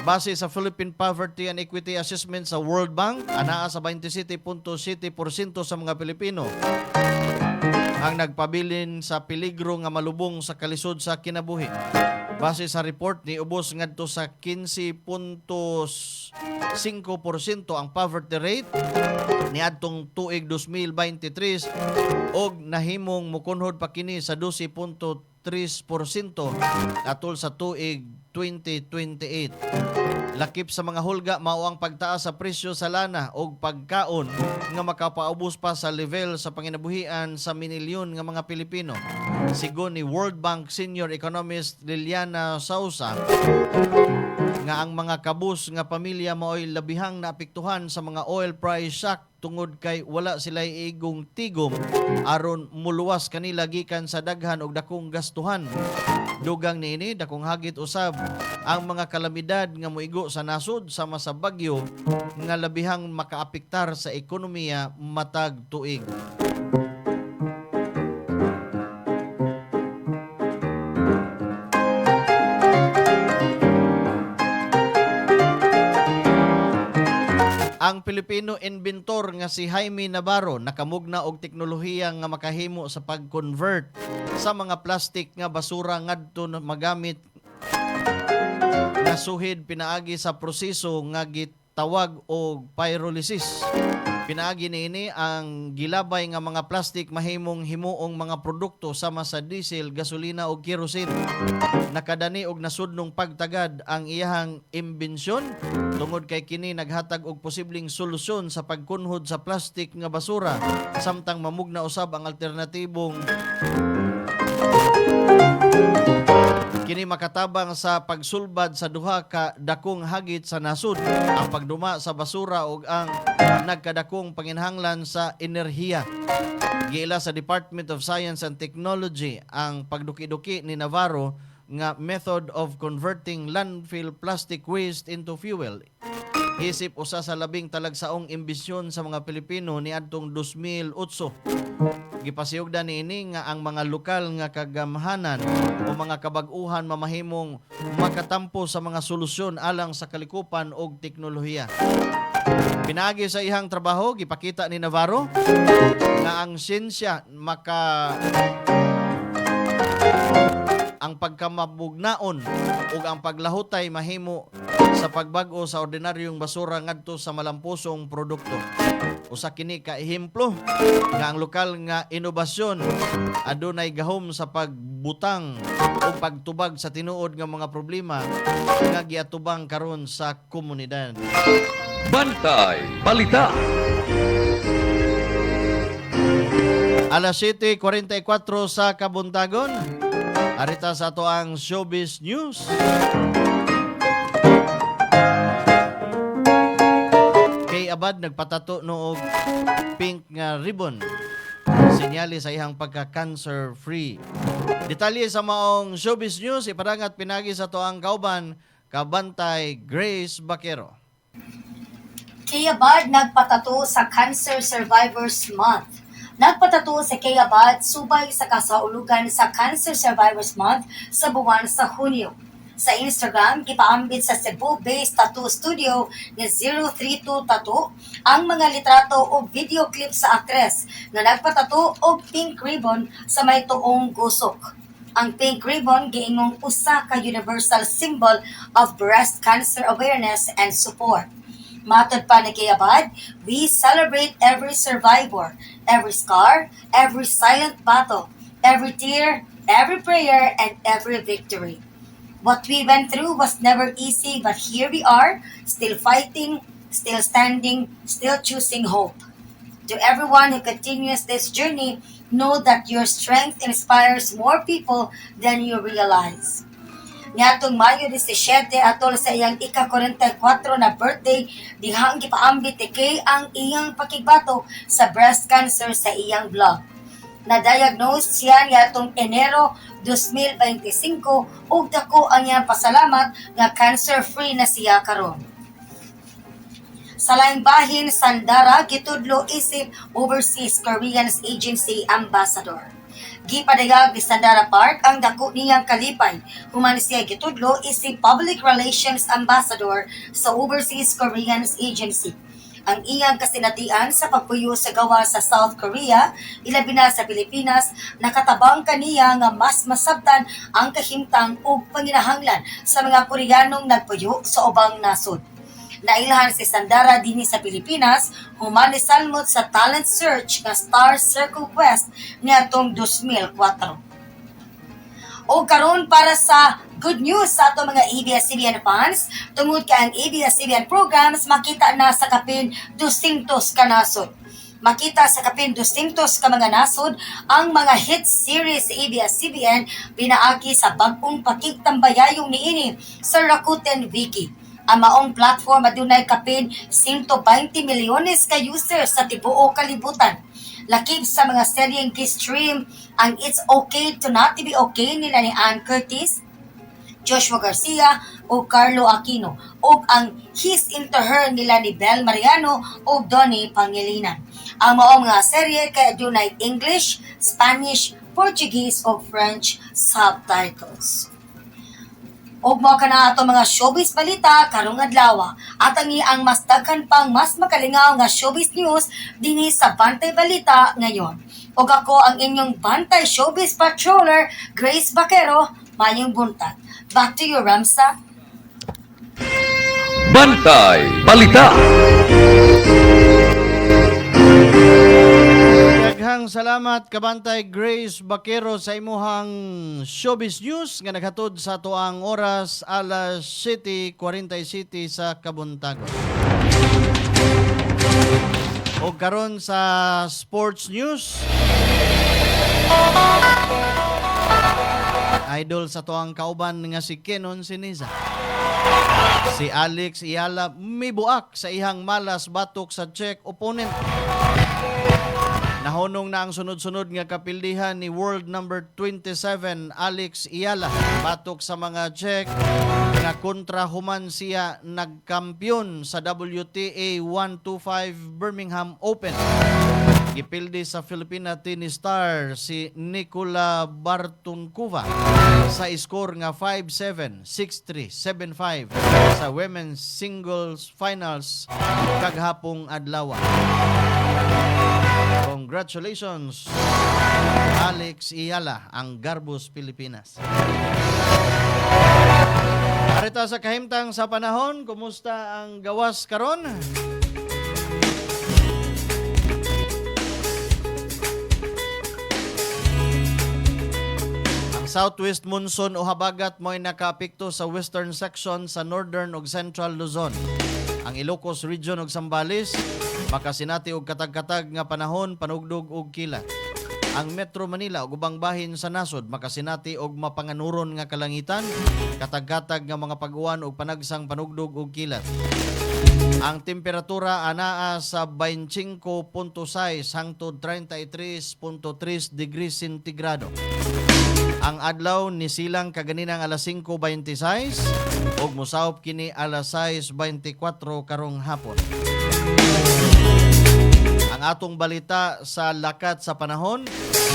S3: Base sa Philippine Poverty and Equity Assessment sa World Bank, anaa sa 27.7% sa mga Pilipino ang nagpabilin sa peligro nga malubong sa kalisod sa kinabuhi. Base sa report ni ubos ngadto sa 15.5% ang poverty rate niadtong tuig 2023 og nahimong mukunhod pa kini sa 12.3% atol sa tuig 2028. Lakip sa mga hulga mao ang pagtaas sa presyo sa lana og pagkaon nga makapaubos pa sa level sa panginabuhian sa minilyon nga mga Pilipino. Sigon ni World Bank Senior Economist Liliana Sousa nga ang mga kabus nga pamilya mao'y labihang naapektuhan sa mga oil price shock tungod kay wala sila igong tigom aron muluwas kanila gikan sa daghan og dakong gastuhan. Dugang niini dakong hagit usab ang mga kalamidad nga moigo sa nasod sama sa bagyo nga labihang makaapektar sa ekonomiya matag tuig. Ang Pilipino inventor nga si Jaime Navarro nakamugna og teknolohiya nga makahimo sa pag-convert sa mga plastic nga basura ngadto magamit nga nga suhid pinaagi sa proseso nga gitawag og pyrolysis. Pinaagi niini ang gilabay nga mga plastic mahimong himuong mga produkto sama sa diesel, gasolina ug kerosene. Nakadani og nasudnong pagtagad ang iyahang imbensyon tungod kay kini naghatag og posibleng solusyon sa pagkunhod sa plastic nga basura samtang mamugna usab ang alternatibong kini makatabang sa pagsulbad sa duha ka dakong hagit sa nasud, ang pagduma sa basura ug ang nagkadakong panginhanglan sa enerhiya. Giila sa Department of Science and Technology ang pagduki-duki ni Navarro nga method of converting landfill plastic waste into fuel. Isip usa sa labing talagsaong imbisyon sa mga Pilipino niadtong 2008. Gipasiyugdan niini nga ang mga lokal nga kagamhanan o mga kabag-uhan mamahimong makatampo sa mga solusyon alang sa kalikupan ug teknolohiya. Pinagi sa ihang trabaho, gipakita ni Navarro nga ang siyensya ang pagkamabugnaon ug ang paglahutay mahimo sa pagbag-o sa ordinaryong basura ngadto sa malampusong produkto. Usa kini ka ehemplo nga ang lokal nga inobasyon adunay gahom sa pagbutang o pagtubag sa tinuod nga mga problema nga giatubang karon sa komunidad.
S4: Bantay Balita.
S3: Alas 7:44 sa kabuntagon. Arita sa ato ang Showbiz News. Kay Abad nagpatato noog pink nga ribbon. Sinyali sa ihang pagka-cancer free. Detalye sa maong Showbiz News ipadangat pinagi sa ato ang kauban kabantay Grace Baquero.
S14: Kay Abad nagpatato sa Cancer Survivors Month. Nagpatato si Kay Abad subay sa kasaulugan sa Cancer Survivors Month sa buwan sa Hunyo. Sa Instagram, gipaambit sa Cebu-based tattoo studio nga 032 Tattoo ang mga litrato o video clip sa aktres na nagpatato og pink ribbon sa may tuong gusok. Ang pink ribbon giingong usa ka universal symbol of breast cancer awareness and support. Matod pa ni Kay Abad, we celebrate every survivor, every scar, every silent battle, every tear, every prayer, and every victory. What we went through was never easy, but here we are, still fighting, still standing, still choosing hope. To everyone who continues this journey, know that your strength inspires more people than you realize. Niatong Mayo 17 atol sa iyang ika-44 na birthday, dihang gipaambit ni Kay ang iyang pakigbato sa breast cancer sa iyang vlog. Na-diagnose siya niatong Enero 2025 ug dako ang iyang pasalamat nga cancer-free na siya karon. Sa laing bahin, Sandara, gitudlo isip Overseas Korean Agency Ambassador. Gipadayag ni Sandara Park ang dako niyang kalipay, human siya gitudlo isip Public Relations Ambassador sa Overseas Korean Agency. Ang iyang kasinatian sa pagpuyo sa gawa sa South Korea, ilabi na sa Pilipinas, nakatabang kaniya nga mas masabtan ang kahimtang ug panginahanglan sa mga Koreanong nagpuyo sa ubang nasod. Nailhan si Sandara dinhi sa Pilipinas, human ni salmot sa talent search nga Star Circle Quest niadtong 2004. O karon para sa good news sa ato mga ABS-CBN fans, tungod ka ang ABS-CBN programs makita na sa kapin 200 ka nasod. Makita sa kapin 200 ka mga nasod ang mga hit series sa ABS-CBN pinaagi sa bag-ong pakigtambayayong niini sa Rakuten Wiki. Ang maong platform adunay kapin 120 milyones ka users sa tibuok kalibutan. Lakip sa mga seryeng ki-stream ang It's Okay to Not to Be Okay nila ni Ann Curtis, Joshua Garcia o Carlo Aquino o ang He's Into Her nila ni Bel Mariano o Donnie Pangilinan. Ang maong mga serye kay adunay English, Spanish, Portuguese o French subtitles. Og mao kana ato mga showbiz balita karong adlaw at ang mas daghan pang mas makalingaw nga showbiz news dinhi sa Bantay Balita ngayon. Og ako ang inyong Bantay Showbiz Patroller, Grace Baquero, mayong buntag. Back to you, Ramsa.
S4: Bantay Balita.
S3: Daghang salamat kabantay Grace Bakero sa imuhang showbiz news nga naghatod sa tuang oras alas 7:47 sa Kabuntagon. O karon sa sports news, idol sa tuang kauban nga si Kenon Siniza. Si Alex Iyala mibuak sa ihang malas batok sa Czech opponent. Nahunong na ang sunod-sunod nga kapildihan ni world number 27 Alex Iyala batok sa mga Czech nga kontra human siya nagkampiyon sa WTA 125 Birmingham Open. Gipildi sa Filipina tennis star si Nikola Bartunkova sa score nga 5-7, 6-3, 7-5 sa women's singles finals kaghapong adlaw. Congratulations, Alex Iyala, ang Garbos, Pilipinas. Arita sa kahimtang sa panahon, kumusta ang gawas karon? Ang southwest monsoon o habagat mo'y nakaapekto sa western section sa northern ug central Luzon. Ang Ilocos Region ug Zambales makasinati og katag-katag nga panahon, panugdog ug kilat. Ang Metro Manila ug ubang bahin sa nasod makasinati og mapanganuron nga kalangitan, katag-katag nga mga pag-uwan ug panagsang panugdog ug kilat. Ang temperatura anaa sa 25.6 hangtod 33.3 degrees centigrado. Ang adlaw ni silang kaganinang alas 5:26 ug mosahop kini alas 6:24 karong hapon. Ang atong balita sa lakat sa panahon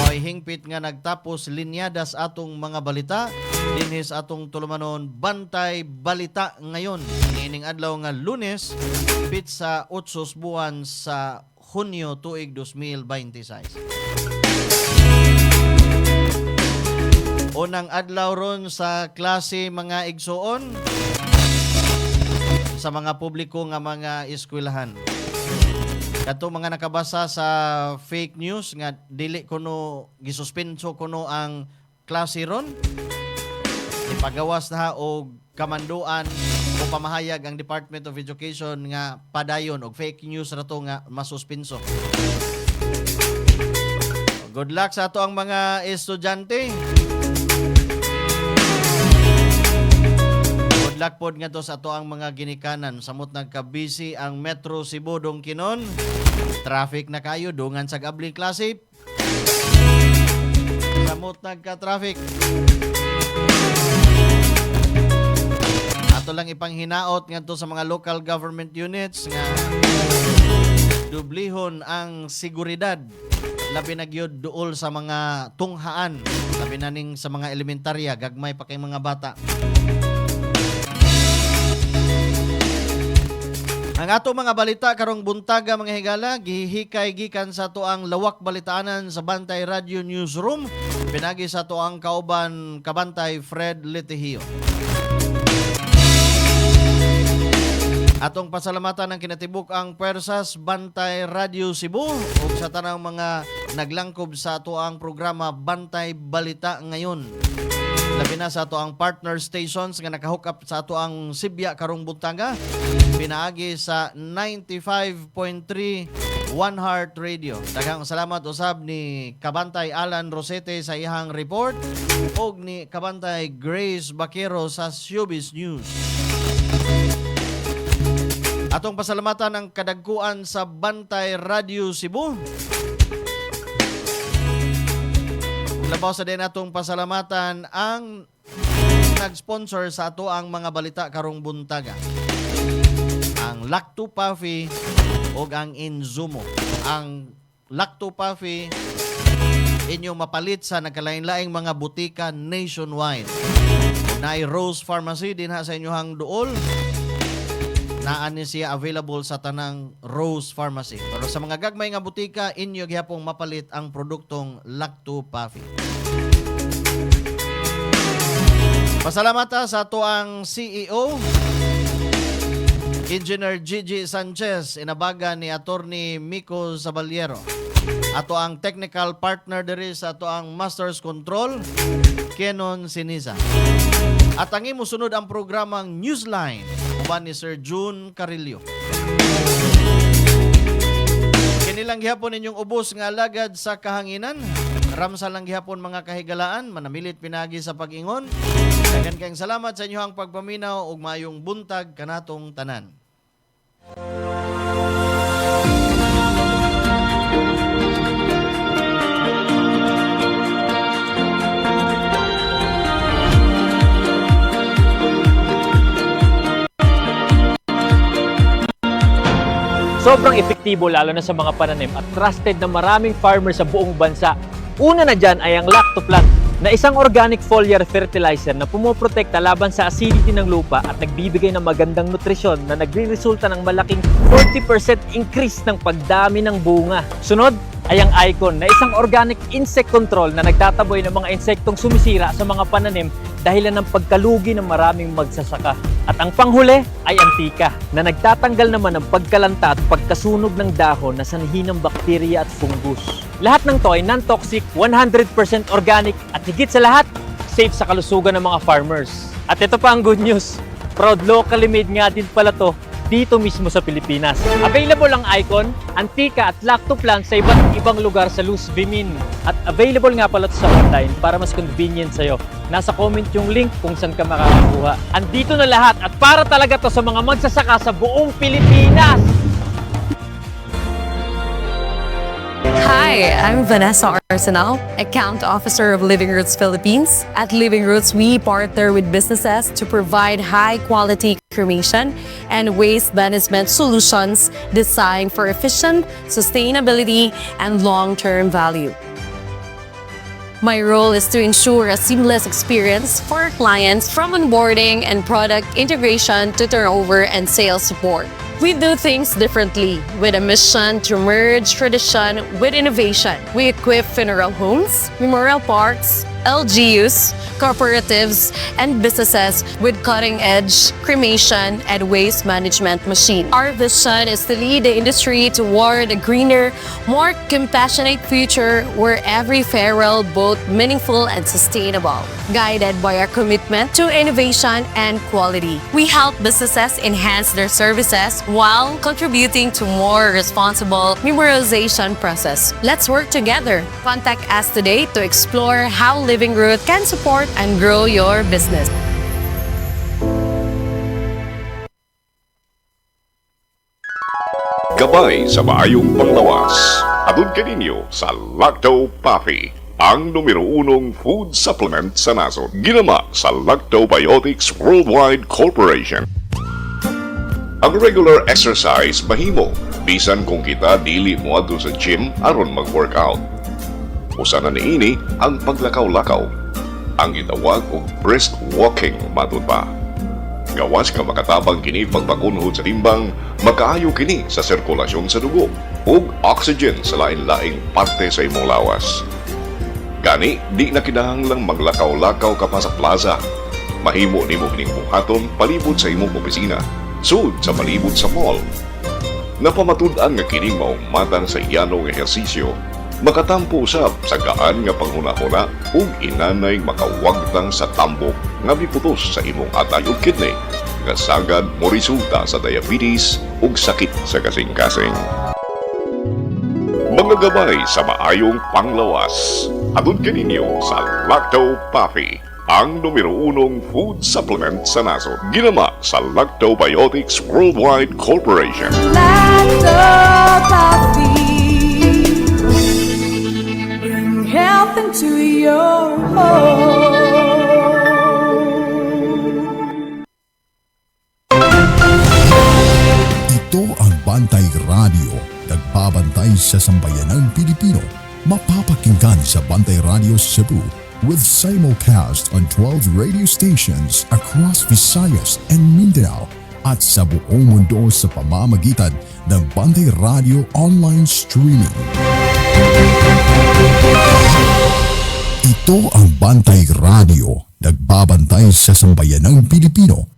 S3: mo'y hingpit nga nagtapos linyadas atong mga balita dinhi sa atong tulumanon Bantay Balita ngayon. Niining adlaw nga Lunes, pit sa 8 buwan sa Hunyo tuig 2026. Unang adlaw ron sa klase mga igsuon sa mga publiko nga mga eskwelahan. Kato mga nakabasa sa fake news nga dili kuno gisuspenso kuno ang klase ron. Ipagawas na og kamanduan o pamahayag ang Department of Education nga padayon og fake news rato nga masuspenso. Good luck sa ato ang mga estudyante. Good luck pod nga to sa ato ang mga ginikanan. Samot nagka-busy ang Metro Cebu Dongkinon. Traffic na kayo, dungan sa gabling klase. Samot nagka-traffic. Ato lang ipanghinaot nga to sa mga local government units nga dublihon ang seguridad. Labi na gyud duol sa mga tunghaan. Labi na ning sa mga elementarya, gagmay pa kay mga bata. Ang ato mga balita karong buntaga mga higala, gihikay gikan sa tuang lawak balitaanan sa Bantay Radio Newsroom, pinagi sa tuang kauban kabantay Fred Letihio. Atong pasalamatan ng kinatibuk ang Pwersas Bantay Radio Cebu ug sa tanang mga naglangkob sa tuang programa Bantay Balita ngayon. Labi na sa ato ang partner stations nga nakahook up sa ato ang Sibya karong buntaga. Pinaagi sa 95.3 One Heart Radio. Daghang salamat usab ni Kabantay Alan Rosete sa iyang report ug ni Kabantay Grace Bakero sa Showbiz News. Atong pasalamatan ang kadagkuan sa Bantay Radio Cebu. Labaw sa din atong pasalamatan ang nag-sponsor sa ato ang mga balita karong buntaga. Ang Lacto Puffy o ang Inzumo. Ang Lacto Puffy inyo mapalit sa nagkalain-laing mga butika nationwide. Naay Rose Pharmacy din ha sa inyohang duol. Naan ni siya available sa tanang Rose Pharmacy. Pero sa mga gagmay nga butika, inyo gihapong mapalit ang produktong Lacto Puffy. Pasalamata sa ato ang CEO Engineer Gigi Sanchez, inabaga ni Attorney Miko Zabaliero. Ato ang technical partner diri sa ato ang Masters Control, Kenon Sinisa. At ang imusunod ang programang Newsline, uban ni Sir June Carillo. Kinilang gihapon ninyong ubos nga alagad sa kahanginan. Ramsal lang gihapon mga kahigalaan, manamilit pinagi sa pag-ingon. Dagan kayong salamat sa inyo ang pagpaminaw ug maayong buntag kanatong tanan.
S15: Sobrang epektibo lalo na sa mga pananim at trusted na maraming farmers sa buong bansa. Una na dyan ay ang Lactoplant na isang organic foliar fertilizer na pumoprotekta laban sa acidity ng lupa at nagbibigay ng magandang nutrisyon na nagre-resulta ng malaking 40% increase ng pagdami ng bunga. Sunod ay ang Icon na isang organic insect control na nagtataboy ng mga insektong sumisira sa mga pananim dahilan ng pagkalugi ng maraming magsasaka. At ang panghuli ay Antika na nagtatanggal naman ng pagkalanta at pagkasunog ng dahon na sanhi ng bakterya at fungus. Lahat ng to ay non-toxic, 100% organic at higit sa lahat, safe sa kalusugan ng mga farmers. At ito pa ang good news, proud locally made nga din pala to dito mismo sa Pilipinas. Available ang Icon, Antika at Lactoplant sa iba't ibang lugar sa Luz Vimin. At available nga pala to sa online para mas convenient sa'yo. Nasa comment yung link kung saan ka makakakuha. Andito na lahat at para talaga to sa mga magsasaka sa buong Pilipinas!
S16: Hi, I'm Vanessa Arsenal, Account Officer of Living Roots Philippines. At Living Roots, we partner with businesses to provide high-quality cremation and waste management solutions designed for efficient sustainability and long-term value. My role is to ensure a seamless experience for our clients from onboarding and product integration to turnover and sales support. We do things differently with a mission to merge tradition with innovation. We equip funeral homes, memorial parks, LGUs, cooperatives, and businesses with cutting-edge cremation and waste management machines. Our vision is to lead the industry toward a greener, more compassionate future where every farewell both meaningful and sustainable, guided by our commitment to innovation and quality. We help businesses enhance their services while contributing to more responsible memorialization process. Let's work together. Contact us today to explore how Living Root can support and grow your business.
S12: Gabay sa maayong panglawas. Atun kaninyo sa Lacto Puffy, ang numero 1 food supplement sa nasod. Ginama sa Lactobiotics Worldwide Corporation. Ang regular exercise mahimo, bisan kung kita dili mo adto sa gym aron mag-workout. Usa na niini ang paglakaw-lakaw, ang gitawag og brisk walking matud pa. Gawas ka makatabang kini pagpakunhod sa timbang, makaayo kini sa sirkulasyon sa dugo ug oxygen sa lain-laing parte sa imong lawas. Gani, di na kinahanglang maglakaw-lakaw ka pa sa plaza. Mahimo nimo kining buhaton palibot sa imong opisina, sud sa palibot sa mall. Napamatud-an nga kining maong matang sa iyanong ehersisyo, makatampo usab sa gaan nga panghuna-huna ug inanay makawagtang sa tambok nga miputos sa imong atay ug kidney nga sagad mo resulta sa diabetes ug sakit sa kasing-kasing. Mga gabay sa maayong panglawas, atun kaninyo sa Lacto Puffy, ang numero 1 food supplement sa nasod. Ginama sa Lactobiotics Worldwide Corporation.
S5: Lacto Puffy, bring health into your home.
S2: Ito ang Bantay Radio, nagbabantay sa sambayanang Pilipino. Mapapakinggan sa Bantay Radio Cebu with simulcast on 12 radio stations across Visayas and Mindanao at sa buong mundo sa pamamagitan ng Bantay Radio online streaming. Ito ang Bantay Radio, nagbabantay sa sambayanang Pilipino.